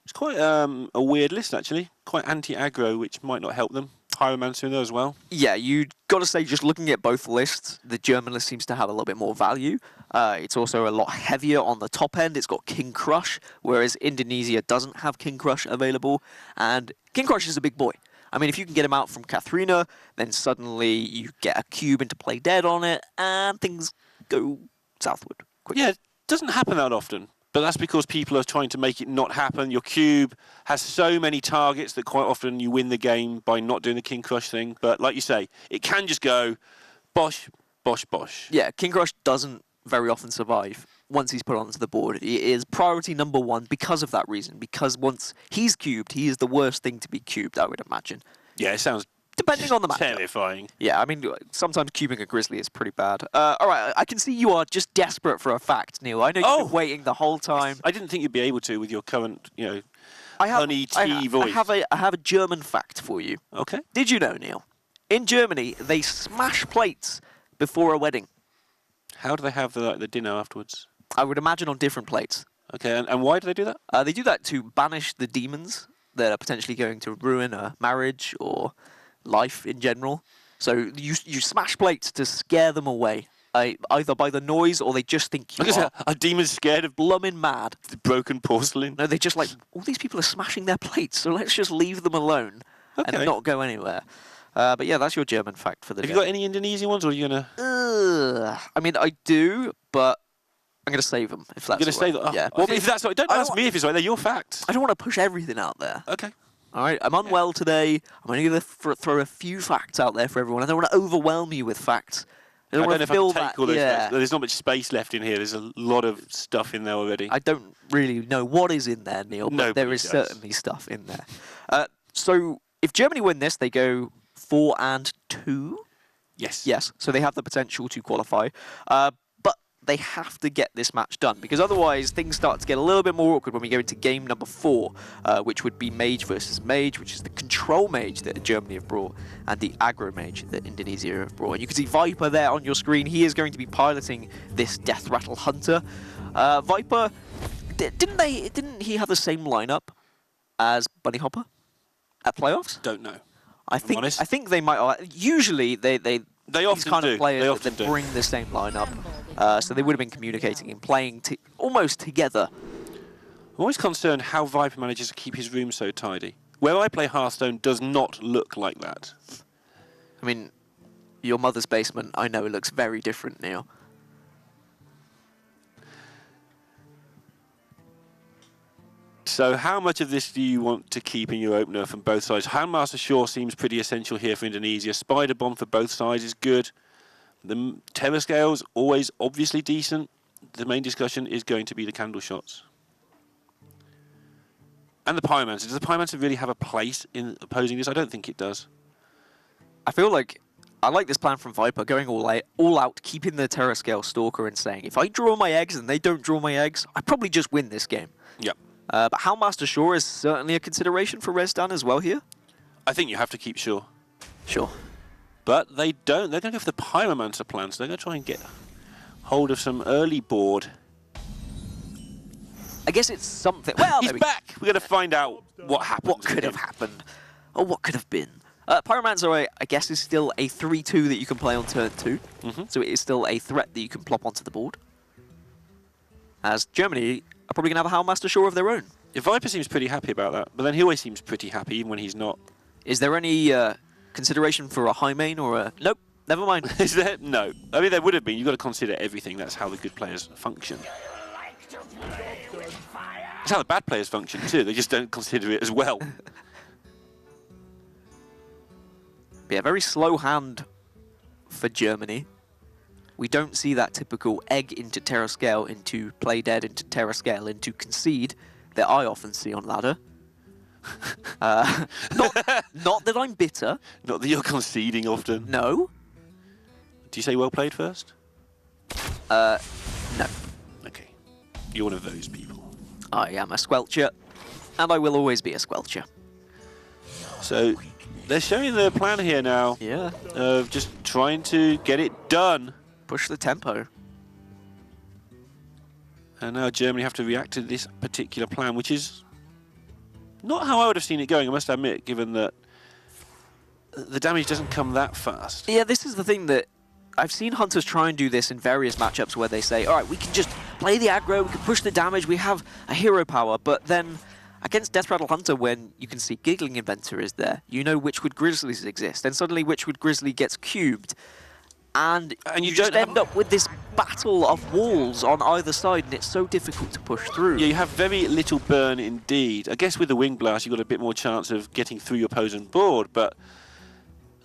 It's quite a weird list, actually. Quite anti-aggro, which might not help them. Pyromancer in there as well. Yeah, you've got to say, just looking at both lists, the German list seems to have a little bit more value. It's also a lot heavier on the top end. It's got King Crush, whereas Indonesia doesn't have King Crush available. And King Crush is a big boy. I mean, if you can get him out from Katharina, then suddenly you get a cube into play dead on it, and things go southward quickly. Yeah, it doesn't happen that often. But that's because people are trying to make it not happen. Your cube has so many targets that quite often you win the game by not doing the King Crush thing. But like you say, it can just go bosh, bosh, bosh. Yeah, King Crush doesn't very often survive once he's put onto the board. It is priority number one because of that reason. Because once he's cubed, he is the worst thing to be cubed, I would imagine. Yeah, it sounds depending on the matchup. terrifying. Yeah, I mean, sometimes cubing a Grizzly is pretty bad. All right, I can see you are just desperate for a fact, Neil. I know you've been waiting the whole time. I didn't think you'd be able to with your current, I have, honey tea voice. I have a German fact for you. Okay. Did you know, Neil? In Germany, they smash plates before a wedding. How do they have the dinner afterwards? I would imagine on different plates. Okay, and why do they do that? They do that to banish the demons that are potentially going to ruin a marriage or life in general. So you smash plates to scare them away, either by the noise or they just think you are demons scared of bloomin' mad. Broken porcelain? No, they just like, all these people are smashing their plates, so let's just leave them alone and not go anywhere. But yeah, that's your German fact for the day. Have you got any Indonesian ones, or are you going to... I mean, I do, but I'm going to save them, if that's You're going to save them? Yeah. Well, if that's right, don't ask me if it's right. They're your facts. I don't want to push everything out there. Okay. All right, I'm unwell today. I'm only going to throw a few facts out there for everyone. I don't want to overwhelm you with facts. I don't know want to if I fill can take that. all those Yeah. facts. There's not much space left in here. There's a lot of stuff in there already. I don't really know what is in there, Neil, but there is certainly stuff in there. So if Germany win this, they go 4-2. Yes. Yes, so they have the potential to qualify. But they have to get this match done, because otherwise things start to get a little bit more awkward when we go into game number 4, which would be Mage versus Mage, which is the control mage that Germany have brought, and the aggro mage that Indonesia have brought. And you can see Viper there on your screen. He is going to be piloting this Death Rattle Hunter. Viper, didn't he have the same lineup as Bunny Hopper at playoffs? Don't know. I think they might. Usually they often kind do. of players They often that do. bring the same lineup, so they would have been communicating and playing almost together. I'm always concerned how Viper manages to keep his room so tidy. Where I play Hearthstone does not look like that. I mean, your mother's basement, I know, looks very different, Neil. So how much of this do you want to keep in your opener from both sides? Handmaster Shore seems pretty essential here for Indonesia. Spider Bomb for both sides is good. The Terror Scales, always obviously decent. The main discussion is going to be the candle shots. And the Pyromancer. Does the Pyromancer really have a place in opposing this? I don't think it does. I feel like I like this plan from Viper, going all out, keeping the Terror Scale Stalker and saying, if I draw my eggs and they don't draw my eggs, I probably just win this game. Yep. But Houndmaster Shore is certainly a consideration for Resdan as well here. I think you have to keep Shore. Sure. But they don't. They're going to go for the Pyromancer plan, so they're going to try and get hold of some early board. I guess it's something. Well, he's back. We're going to find out what happened. What could have happened, or what could have been. Pyromancer, I guess, is still a 3/2 that you can play on turn 2. So it is still a threat that you can plop onto the board. As Germany are probably going to have a Houndmaster Shore of their own. Yeah, Viper seems pretty happy about that, but then he always seems pretty happy even when he's not. Is there any consideration for a high main or a... Nope, never mind. Is there? No. I mean, there would have been. You've got to consider everything. That's how the good players function. It's how the bad players function too. They just don't consider it as well. Yeah, very slow hand for Germany. We don't see that typical egg into Terror Scale, into play dead, into Terror Scale, into concede that I often see on ladder. Not that I'm bitter. Not that you're conceding often. No. Do you say well played first? No. Okay. You're one of those people. I am a squelcher, and I will always be a squelcher. So they're showing their plan here now. Yeah. Of just trying to get it done. Push the tempo. And now Germany have to react to this particular plan, which is not how I would have seen it going, I must admit, given that the damage doesn't come that fast. Yeah, this is the thing that I've seen hunters try and do this in various matchups where they say, all right, we can just play the aggro, we can push the damage, we have a hero power, but then Against Death Rattle Hunter, when you can see Giggling Inventor is there, you know Witchwood Grizzlies exist, and suddenly Witchwood Grizzly gets cubed, and you just end up with this battle of walls on either side, and it's so difficult to push through. Yeah, you have very little burn indeed. I guess with the Wing Blast, you've got a bit more chance of getting through your opposing board, but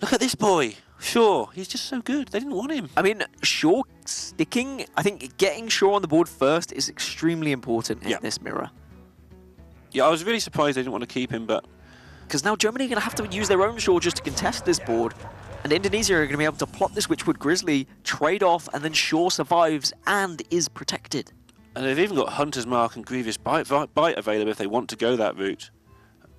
look at this boy. Sure, he's just so good. They didn't want him. I mean, Shaw sticking, I think getting Shaw on the board first is extremely important in this mirror. Yeah, I was really surprised they didn't want to keep him, but... Because now Germany are going to have to use their own Shaw just to contest this board, and Indonesia are going to be able to plot this Witchwood Grizzly, trade off, and then Shaw survives and is protected. And they've even got Hunter's Mark and Grievous Bite available if they want to go that route.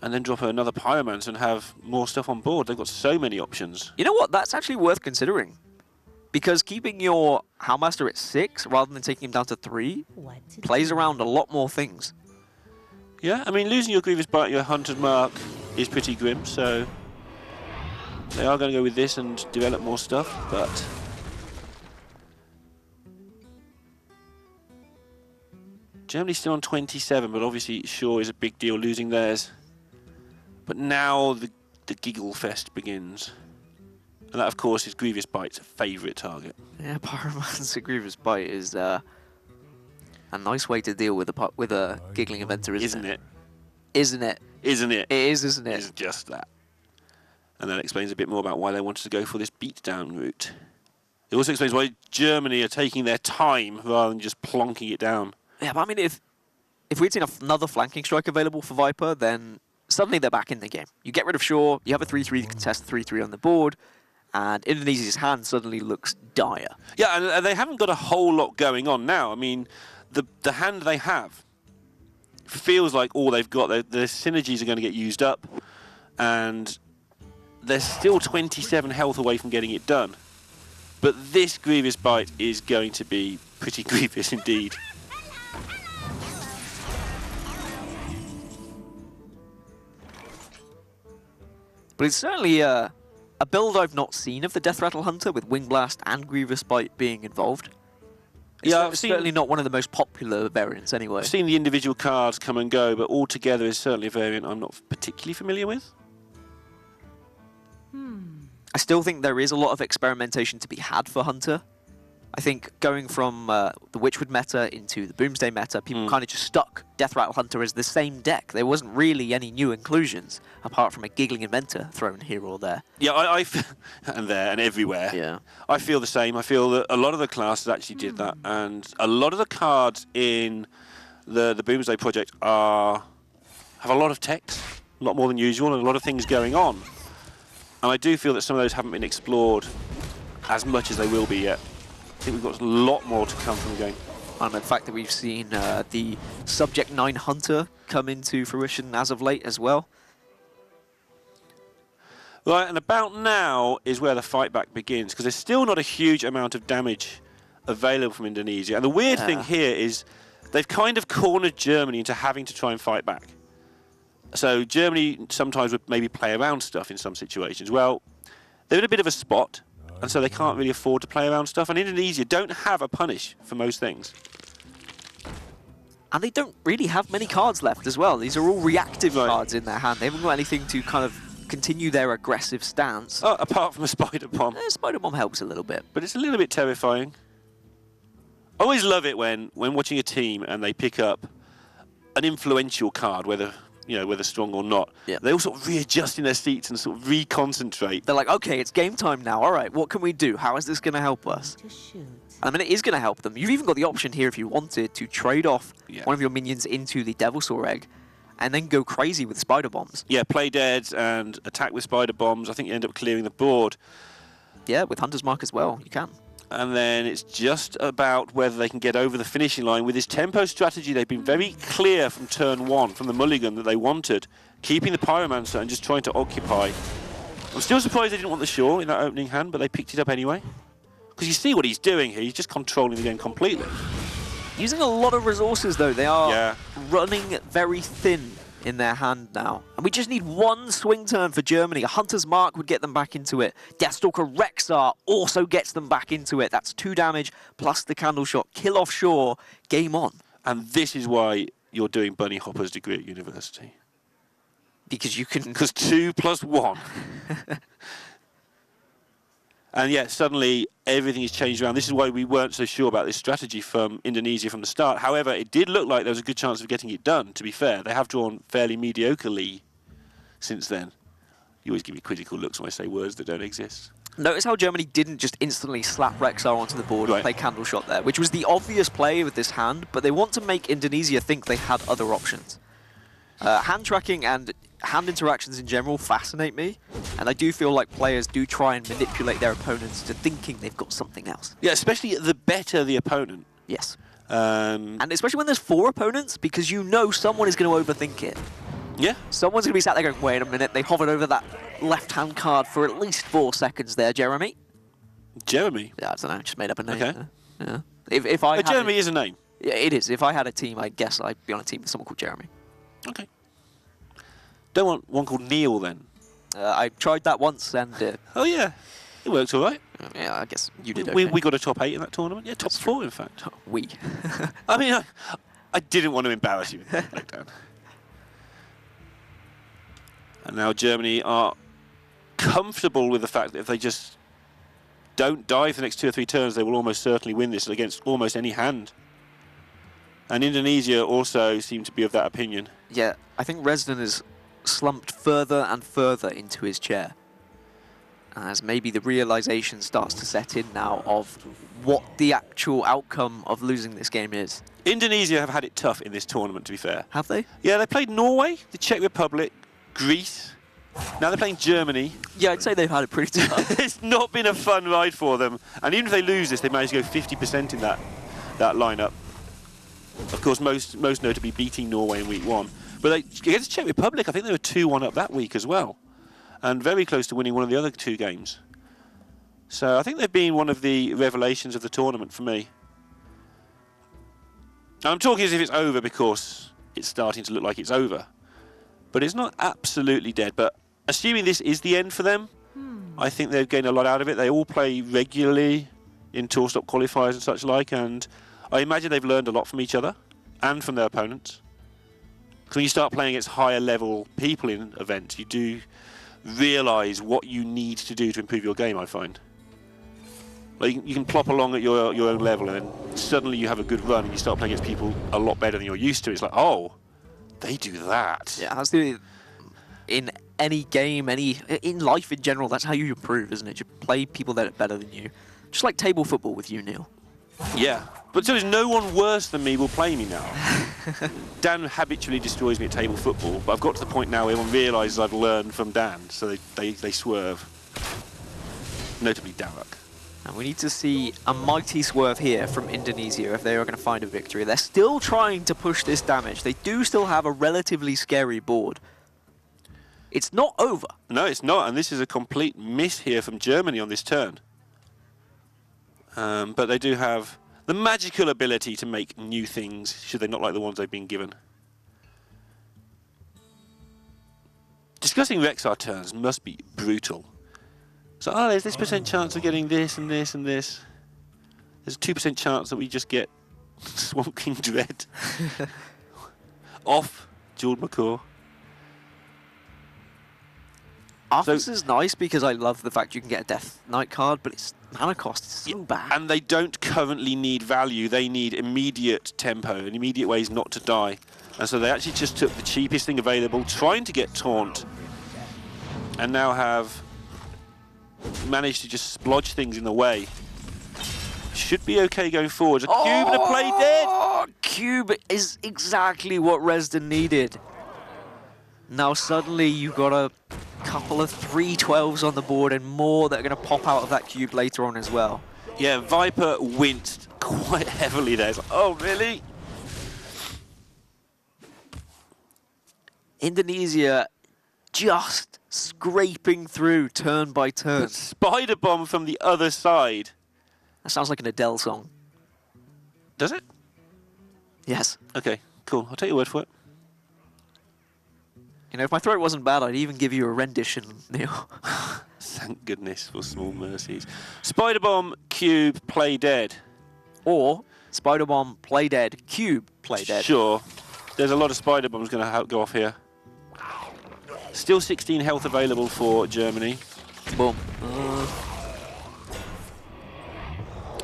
And then drop another Pyromancer and have more stuff on board. They've got so many options. You know what? That's actually worth considering. Because keeping your Howlmaster at 6 rather than taking him down to 3 plays around a lot more things. Yeah, I mean, losing your Grievous Bite, your Hunter's Mark is pretty grim, so they are going to go with this and develop more stuff, but... Germany's still on 27, but obviously Shaw is a big deal losing theirs. But now the Giggle Fest begins. And that, of course, is Grievous Bite's favourite target. Yeah, Pyromancer Grievous Bite is a nice way to deal with a Giggling Inventor, isn't it? Isn't it? Isn't it? It is, isn't it? It's just that. And that explains a bit more about why they wanted to go for this beatdown route. It also explains why Germany are taking their time rather than just plonking it down. Yeah, but I mean, if we'd seen another flanking strike available for Viper, then suddenly they're back in the game. You get rid of Shaw, you have a 3-3 contest 3-3 on the board, and Indonesia's hand suddenly looks dire. Yeah, and they haven't got a whole lot going on now. I mean, the hand they have feels like all they've got. Their synergies are going to get used up, and they're still 27 health away from getting it done. But this Grievous Bite is going to be pretty grievous indeed. But it's certainly a build I've not seen of the Death Rattle Hunter, with Wing Blast and Grievous Bite being involved. It's certainly not one of the most popular variants anyway. I've seen the individual cards come and go, but altogether is certainly a variant I'm not particularly familiar with. I still think there is a lot of experimentation to be had for Hunter. I think going from the Witchwood meta into the Boomsday meta, people kind of just stuck Death Rattle Hunter as the same deck. There wasn't really any new inclusions, apart from a Giggling Inventor thrown here or there. Yeah, and there and everywhere. Yeah. I feel the same. I feel that a lot of the classes actually did that, and a lot of the cards in the Boomsday project have a lot of text, a lot more than usual, and a lot of things going on. And I do feel that some of those haven't been explored as much as they will be yet. I think we've got a lot more to come from the game. And the fact that we've seen the Subject 9 Hunter come into fruition as of late as well. Right, and about now is where the fight back begins, because there's still not a huge amount of damage available from Indonesia. And the weird thing here is they've kind of cornered Germany into having to try and fight back. So Germany sometimes would maybe play around stuff in some situations. Well, they're in a bit of a spot, and so they can't really afford to play around stuff. And Indonesia don't have a punish for most things. And they don't really have many cards left as well. These are all reactive cards in their hand. They haven't got anything to kind of continue their aggressive stance. Oh, apart from a Spider Bomb. Spider Bomb helps a little bit. But it's a little bit terrifying. I always love it when watching a team and they pick up an influential card, whether strong or not. Yeah. They all sort of readjust in their seats and sort of reconcentrate. They're like, okay, it's game time now. All right, what can we do? How is this going to help us? I mean, it is going to help them. You've even got the option here, if you wanted, to trade off one of your minions into the Devilsaur Egg and then go crazy with Spider Bombs. Yeah, play dead and attack with Spider Bombs. I think you end up clearing the board. Yeah, with Hunter's Mark as well, you can. And then it's just about whether they can get over the finishing line. With this tempo strategy, they've been very clear from turn 1, from the mulligan, that they wanted, keeping the Pyromancer and just trying to occupy. I'm still surprised they didn't want the Shaw in that opening hand, but they picked it up anyway. Because you see what he's doing here, he's just controlling the game completely. Using a lot of resources, though. They are running very thin in their hand now. And we just need one swing turn for Germany. A Hunter's Mark would get them back into it. Deathstalker Rexar also gets them back into it. That's 2 damage plus the Candle Shot. Kill off Shaw. Game on. And this is why you're doing Bunny Hopper's degree at university. Because you can... Because 2 + 1. And yet, suddenly, everything has changed around. This is why we weren't so sure about this strategy from Indonesia from the start. However, it did look like there was a good chance of getting it done, to be fair. They have drawn fairly mediocrely since then. You always give me critical looks when I say words that don't exist. Notice how Germany didn't just instantly slap Rexar onto the board and play Candle Shot there, which was the obvious play with this hand, but they want to make Indonesia think they had other options. Hand tracking and hand interactions in general fascinate me, and I do feel like players do try and manipulate their opponents to thinking they've got something else. Yeah, especially the better the opponent. Yes. And especially when there's 4 opponents, because you know someone is going to overthink it. Yeah. Someone's going to be sat there going, wait a minute, they hovered over that left-hand card for at least 4 seconds there, Jeremy. Jeremy? Yeah, I don't know, just made up a name. Okay. Yeah. If I Jeremy is a name. Yeah, it is. If I had a team, I guess I'd be on a team with someone called Jeremy. Okay. Don't want one called Neil, then? I tried that once, and... oh, yeah. It works all right. Yeah, I guess you did okay. We got a top 8 in that tournament. Yeah, top 4, in fact. We. I mean, I didn't want to embarrass you with that breakdown. And now Germany are comfortable with the fact that if they just don't die for the next 2 or 3 turns, they will almost certainly win this against almost any hand. And Indonesia also seem to be of that opinion. Yeah, I think Resden is slumped further and further into his chair, as maybe the realization starts to set in now of what the actual outcome of losing this game is. Indonesia have had it tough in this tournament, to be fair. Have they? Yeah, they played Norway, the Czech Republic, Greece. Now they're playing Germany. Yeah, I'd say they've had it pretty tough. It's not been a fun ride for them. And even if they lose this, they managed to go 50% in that lineup. Of course, most notably beating Norway in week 1. But against the Czech Republic, I think they were 2-1 up that week as well. And very close to winning one of the other 2 games. So I think they've been one of the revelations of the tournament for me. I'm talking as if it's over because it's starting to look like it's over. But it's not absolutely dead. But assuming this is the end for them, I think they've gained a lot out of it. They all play regularly in tour stop qualifiers and such like, and I imagine they've learned a lot from each other and from their opponents. Because when you start playing against higher level people in events, you do realise what you need to do to improve your game, I find. Like you can plop along at your own level, and then suddenly you have a good run and you start playing against people a lot better than you're used to. It's like, oh, they do that. Yeah, that's in any game, in life in general, that's how you improve, isn't it? You play people that are better than you. Just like table football with you, Neil. Yeah, but so there's no one worse than me will play me now. Dan habitually destroys me at table football, but I've got to the point now where everyone realises I've learned from Dan, so they swerve. Notably Daruk. And we need to see a mighty swerve here from Indonesia if they are going to find a victory. They're still trying to push this damage. They do still have a relatively scary board. It's not over. No, it's not, and this is a complete miss here from Germany on this turn. But they do have the magical ability to make new things, should they not like the ones they've been given. Discussing Rexar turns must be brutal. So, there's this % chance of getting this and this and this. There's a 2% chance that we just get Swamp King Dread. Off Jeweled Macaw. This is nice because I love the fact you can get a Death Knight card, but its mana cost is so bad. And they don't currently need value, they need immediate tempo and immediate ways not to die. And so they actually just took the cheapest thing available, trying to get Taunt, and now have managed to just splodge things in the way. Should be okay going forward. A cube and a play dead! Cube is exactly what Resden needed. Now suddenly you've got a couple of 3-12s on the board and more that are going to pop out of that cube later on as well. Yeah, Viper winced quite heavily there. It's like, oh, really? Indonesia just scraping through turn by turn. Spider Bomb from the other side. That sounds like an Adele song. Does it? Yes. Okay, cool. I'll take your word for it. You know, if my throat wasn't bad, I'd even give you a rendition, Neil. Thank goodness for small mercies. Spider Bomb, Cube, play dead. Or Spider Bomb, play dead, Cube, play dead. Sure. There's a lot of spider bombs going to go off here. Still 16 health available for Germany. Boom.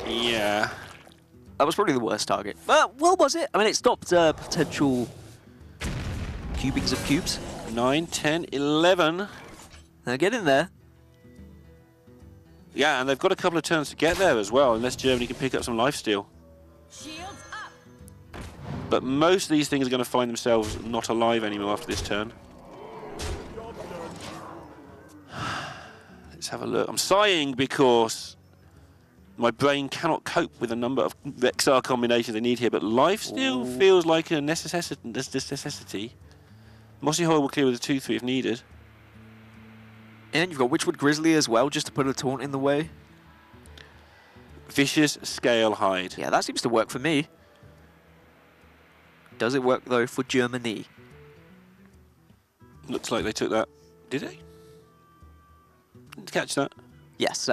Yeah. That was probably the worst target. But, well, was it? I mean, it stopped potential cubings of cubes. 9, 10, 11. Now get in there. Yeah, and they've got a couple of turns to get there as well, unless Germany can pick up some lifesteal. Shields up. But most of these things are going to find themselves not alive anymore after this turn. Let's have a look. I'm sighing because my brain cannot cope with the number of Rexar combinations they need here, but lifesteal feels like a necessity. Mossy Hole will clear with a 2-3 if needed. And you've got Witchwood Grizzly as well, just to put a taunt in the way. Vicious Scale Hide. Yeah, that seems to work for me. Does it work, though, for Germany? Looks like they took that. Did they? Didn't catch that. Yes,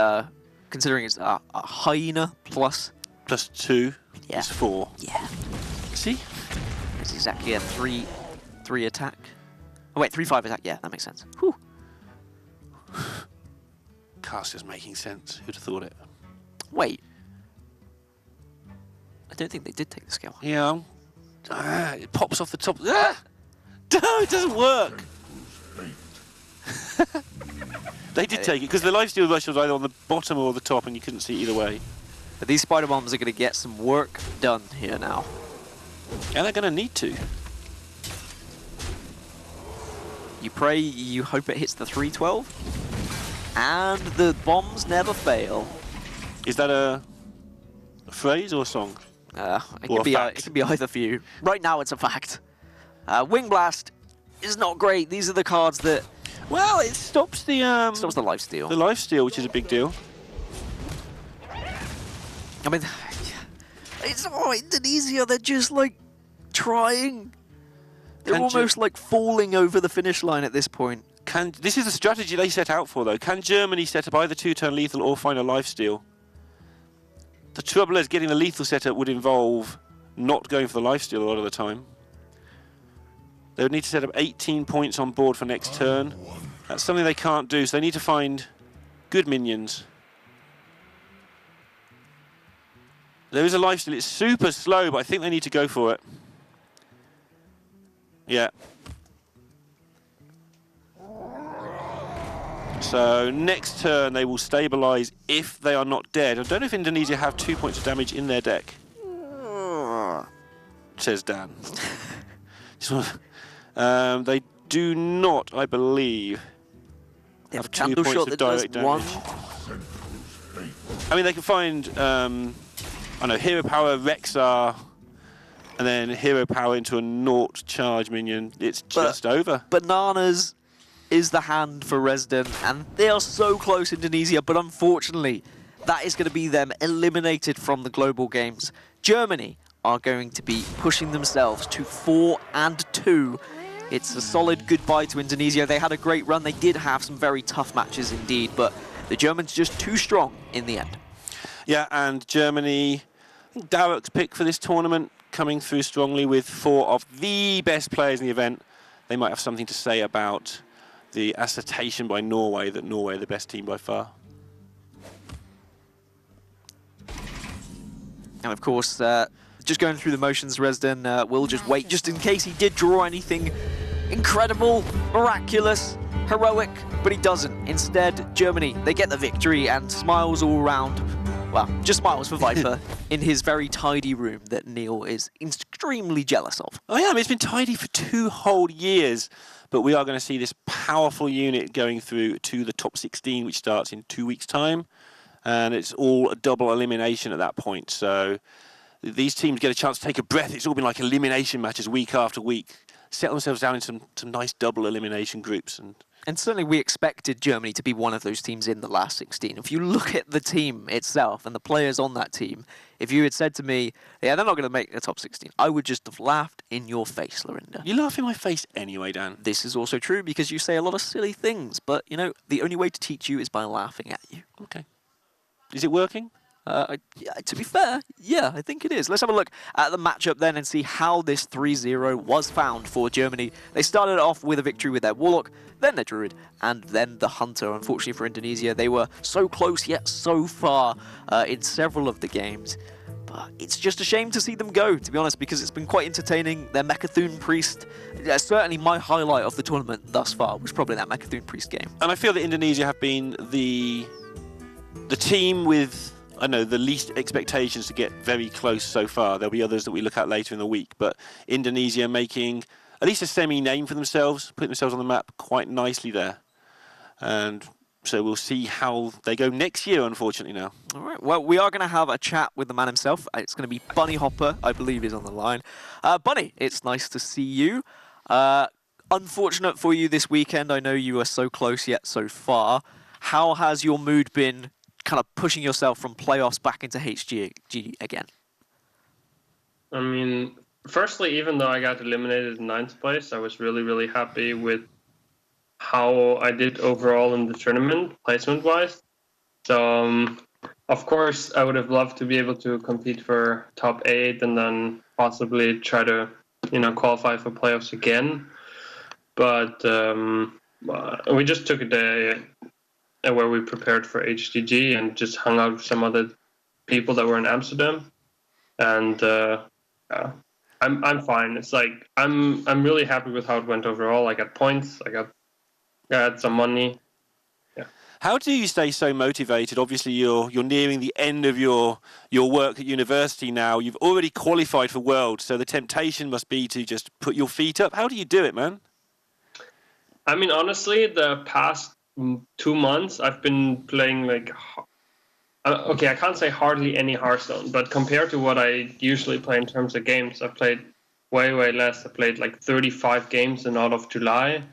considering it's a hyena plus... Plus 2 Yeah. is 4. Yeah. See? It's exactly a 3 attack. Oh, wait, 3-5 attack. Yeah, that makes sense. Whew. Caster's making sense. Who'd have thought it? Wait. I don't think they did take the scale. Yeah. It pops off the top. Ah! No, it doesn't work. They did take it because the lifesteal rush was either on the bottom or the top, and you couldn't see either way. But these spider bombs are going to get some work done here now. And they're going to need to. You pray, you hope it hits the 312. And the bombs never fail. Is that a phrase or a song? It can be either for you. Right now, it's a fact. Wing Blast is not great. These are the cards that Well, it stops the stops the lifesteal. the lifesteal, which is a big deal. I mean, it's Indonesia. They're just like trying. They're almost like falling over the finish line at this point. This is the strategy they set out for, though. Can Germany set up either 2-turn lethal or find a lifesteal? The trouble is getting the lethal setup would involve not going for the lifesteal a lot of the time. They would need to set up 18 points on board for next turn. That's something they can't do, so they need to find good minions. There is a lifesteal. It's super slow, but I think they need to go for it. Yeah. So next turn they will stabilise if they are not dead. I don't know if Indonesia have 2 points of damage in their deck. Says Dan. They do not, I believe, They have a 2 candle points shot of that does direct one. damage. I mean, they can find, I don't know, Hero Power, Rexar, and then Hero Power into a naught charge minion. It's just over. Bananas is the hand for Resden, and they are so close, Indonesia, but unfortunately, that is going to be them eliminated from the global games. Germany are going to be pushing themselves to 4-2. It's a solid goodbye to Indonesia. They had a great run. They did have some very tough matches indeed, but the Germans just too strong in the end. Yeah, and Germany, I think Daruk's pick for this tournament, coming through strongly with 4 of the best players in the event. They might have something to say about the assertion by Norway that Norway are the best team by far. And of course, just going through the motions, Resden will just wait, just in case he did draw anything incredible, miraculous, heroic, but he doesn't. Instead, Germany, they get the victory and smiles all around. Well, just smiles for Viper in his very tidy room that Neil is extremely jealous of. Oh yeah, I mean, it's been tidy for 2 whole years, but we are going to see this powerful unit going through to the top 16, which starts in 2 weeks' time, and it's all a double elimination at that point. So these teams get a chance to take a breath. It's all been like elimination matches week after week. Settle themselves down in some nice double elimination groups. And certainly we expected Germany to be one of those teams in the last 16. If you look at the team itself and the players on that team, if you had said to me, yeah, they're not going to make the top 16, I would just have laughed in your face, Lorinda. You laugh in my face anyway, Dan. This is also true because you say a lot of silly things, but, you know, the only way to teach you is by laughing at you. Okay. Is it working? Yeah, to be fair, yeah, I think it is. Let's have a look at the matchup then and see how this 3-0 was found for Germany. They started off with a victory with their Warlock, then their Druid, and then the Hunter. Unfortunately for Indonesia, they were so close yet so far in several of the games. But it's just a shame to see them go, to be honest, because it's been quite entertaining. Their Mechathune Priest, certainly my highlight of the tournament thus far was probably that Mechathune Priest game. And I feel that Indonesia have been the team with, I know, the least expectations to get very close so far. There'll be others that we look at later in the week, but Indonesia making at least a semi-name for themselves, putting themselves on the map quite nicely there. And so we'll see how they go next year, unfortunately, now. All right, well, we are going to have a chat with the man himself. It's going to be Bunny Hopper, I believe, is on the line. Bunny, it's nice to see you. Unfortunate for you this weekend. I know you were so close yet so far. How has your mood been kind of pushing yourself from playoffs back into HG again? I mean, firstly, even though I got eliminated in 9th place, I was really, really happy with how I did overall in the tournament, placement-wise. So, of course, I would have loved to be able to compete for top 8 and then possibly try to, qualify for playoffs again. But we just took a day where we prepared for HGG and just hung out with some other people that were in Amsterdam. And I'm fine. It's like I'm really happy with how it went overall. I got points. I had some money. Yeah. How do you stay so motivated? Obviously, you're nearing the end of your work at university now. You've already qualified for Worlds, so the temptation must be to just put your feet up. How do you do it, man? I mean, honestly, the past 2 months, I've been playing like, okay, I can't say hardly any Hearthstone, but compared to what I usually play in terms of games, I've played way, way less. I played like 35 games in all of July.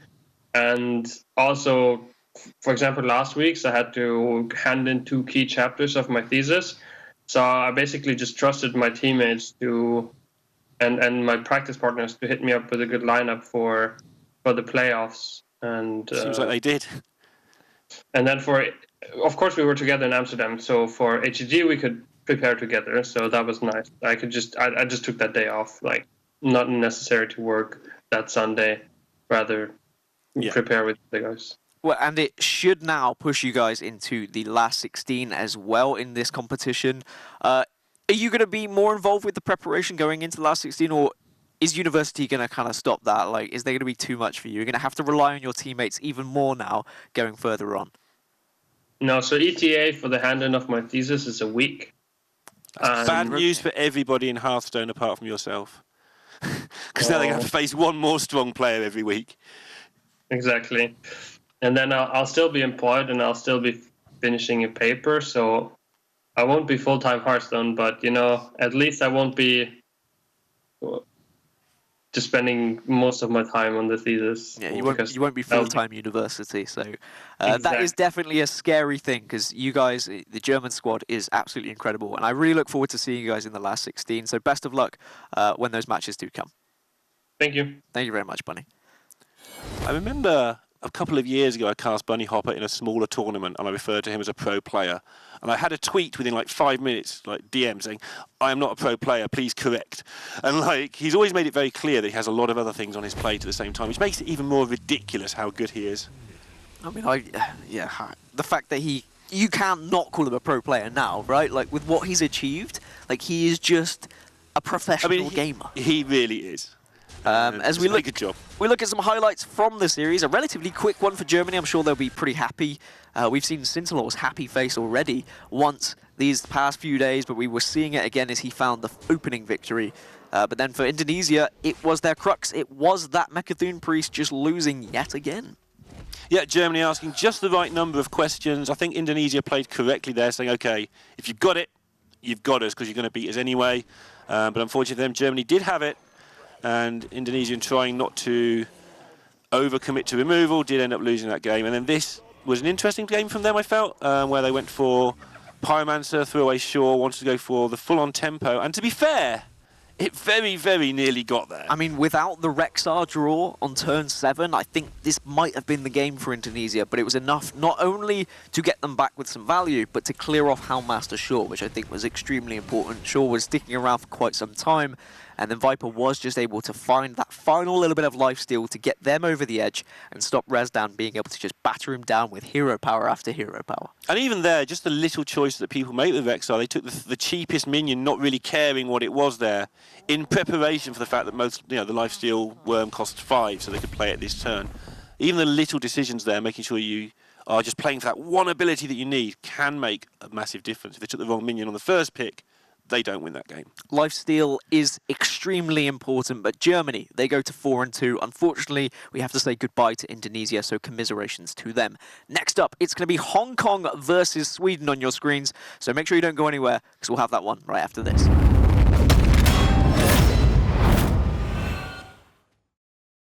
And also, for example, last week, I had to hand in 2 key chapters of my thesis. So I basically just trusted my teammates and my practice partners to hit me up with a good lineup for the playoffs. And seems like they did. And then of course, we were together in Amsterdam. So for HG, we could prepare together. So that was nice. I just took that day off, like not necessary to work that Sunday, rather prepare with the guys. Well, and it should now push you guys into the last 16 as well in this competition. Are you going to be more involved with the preparation going into the last 16, or is university going to kind of stop that? Like, is there going to be too much for you? You're going to have to rely on your teammates even more now going further on. No, so ETA for the hand-in of my thesis is a week. Bad news for everybody in Hearthstone apart from yourself. Because now they have to face one more strong player every week. Exactly. And then I'll still be employed and I'll still be finishing a paper. So I won't be full-time Hearthstone, but, at least I won't be just spending most of my time on the thesis. Yeah, you won't be full-time university, so that is definitely a scary thing, because you guys, the German squad, is absolutely incredible, and I really look forward to seeing you guys in the last 16, so best of luck when those matches do come. Thank you. Thank you very much, Bunny. I remember a couple of years ago I cast Bunny Hopper in a smaller tournament and I referred to him as a pro player. And I had a tweet within like 5 minutes, like DM, saying, I am not a pro player, please correct. And like, he's always made it very clear that he has a lot of other things on his plate at the same time, which makes it even more ridiculous how good he is. I mean, the fact that you can't not call him a pro player now, right? Like, with what he's achieved, like, he is just a professional gamer. He really is. As we look at some highlights from the series, a relatively quick one for Germany. I'm sure they'll be pretty happy. We've seen Sintalor's happy face already once these past few days, but we were seeing it again as he found the opening victory. But then for Indonesia, it was their crux. It was that Mechathune Priest just losing yet again. Yeah, Germany asking just the right number of questions. I think Indonesia played correctly there, saying, okay, if you've got it, you've got us, because you're going to beat us anyway. But unfortunately for them, Germany did have it. And Indonesia, trying not to overcommit to removal, did end up losing that game. And then this was an interesting game from them, I felt, where they went for Pyromancer, threw away Shaw, wanted to go for the full-on tempo. And to be fair, It very, very nearly got there. I mean, without the Rexar draw on turn 7, I think this might have been the game for Indonesia, but it was enough not only to get them back with some value, but to clear off Houndmaster Shaw, which I think was extremely important. Shaw was sticking around for quite some time, and then Viper was just able to find that final little bit of lifesteal to get them over the edge and stop Rezdan being able to just batter him down with hero power after hero power. And even there, just the little choice that people make with Rexar, they took the cheapest minion, not really caring what it was there, in preparation for the fact that most, the lifesteal worm costs 5, so they could play it this turn. Even the little decisions there, making sure you are just playing for that one ability that you need, can make a massive difference. If they took the wrong minion on the first pick, they don't win that game. Lifesteal is extremely important, but Germany, they go to 4-2. Unfortunately, we have to say goodbye to Indonesia, so commiserations to them. Next up, it's going to be Hong Kong versus Sweden on your screens, so make sure you don't go anywhere, because we'll have that one right after this.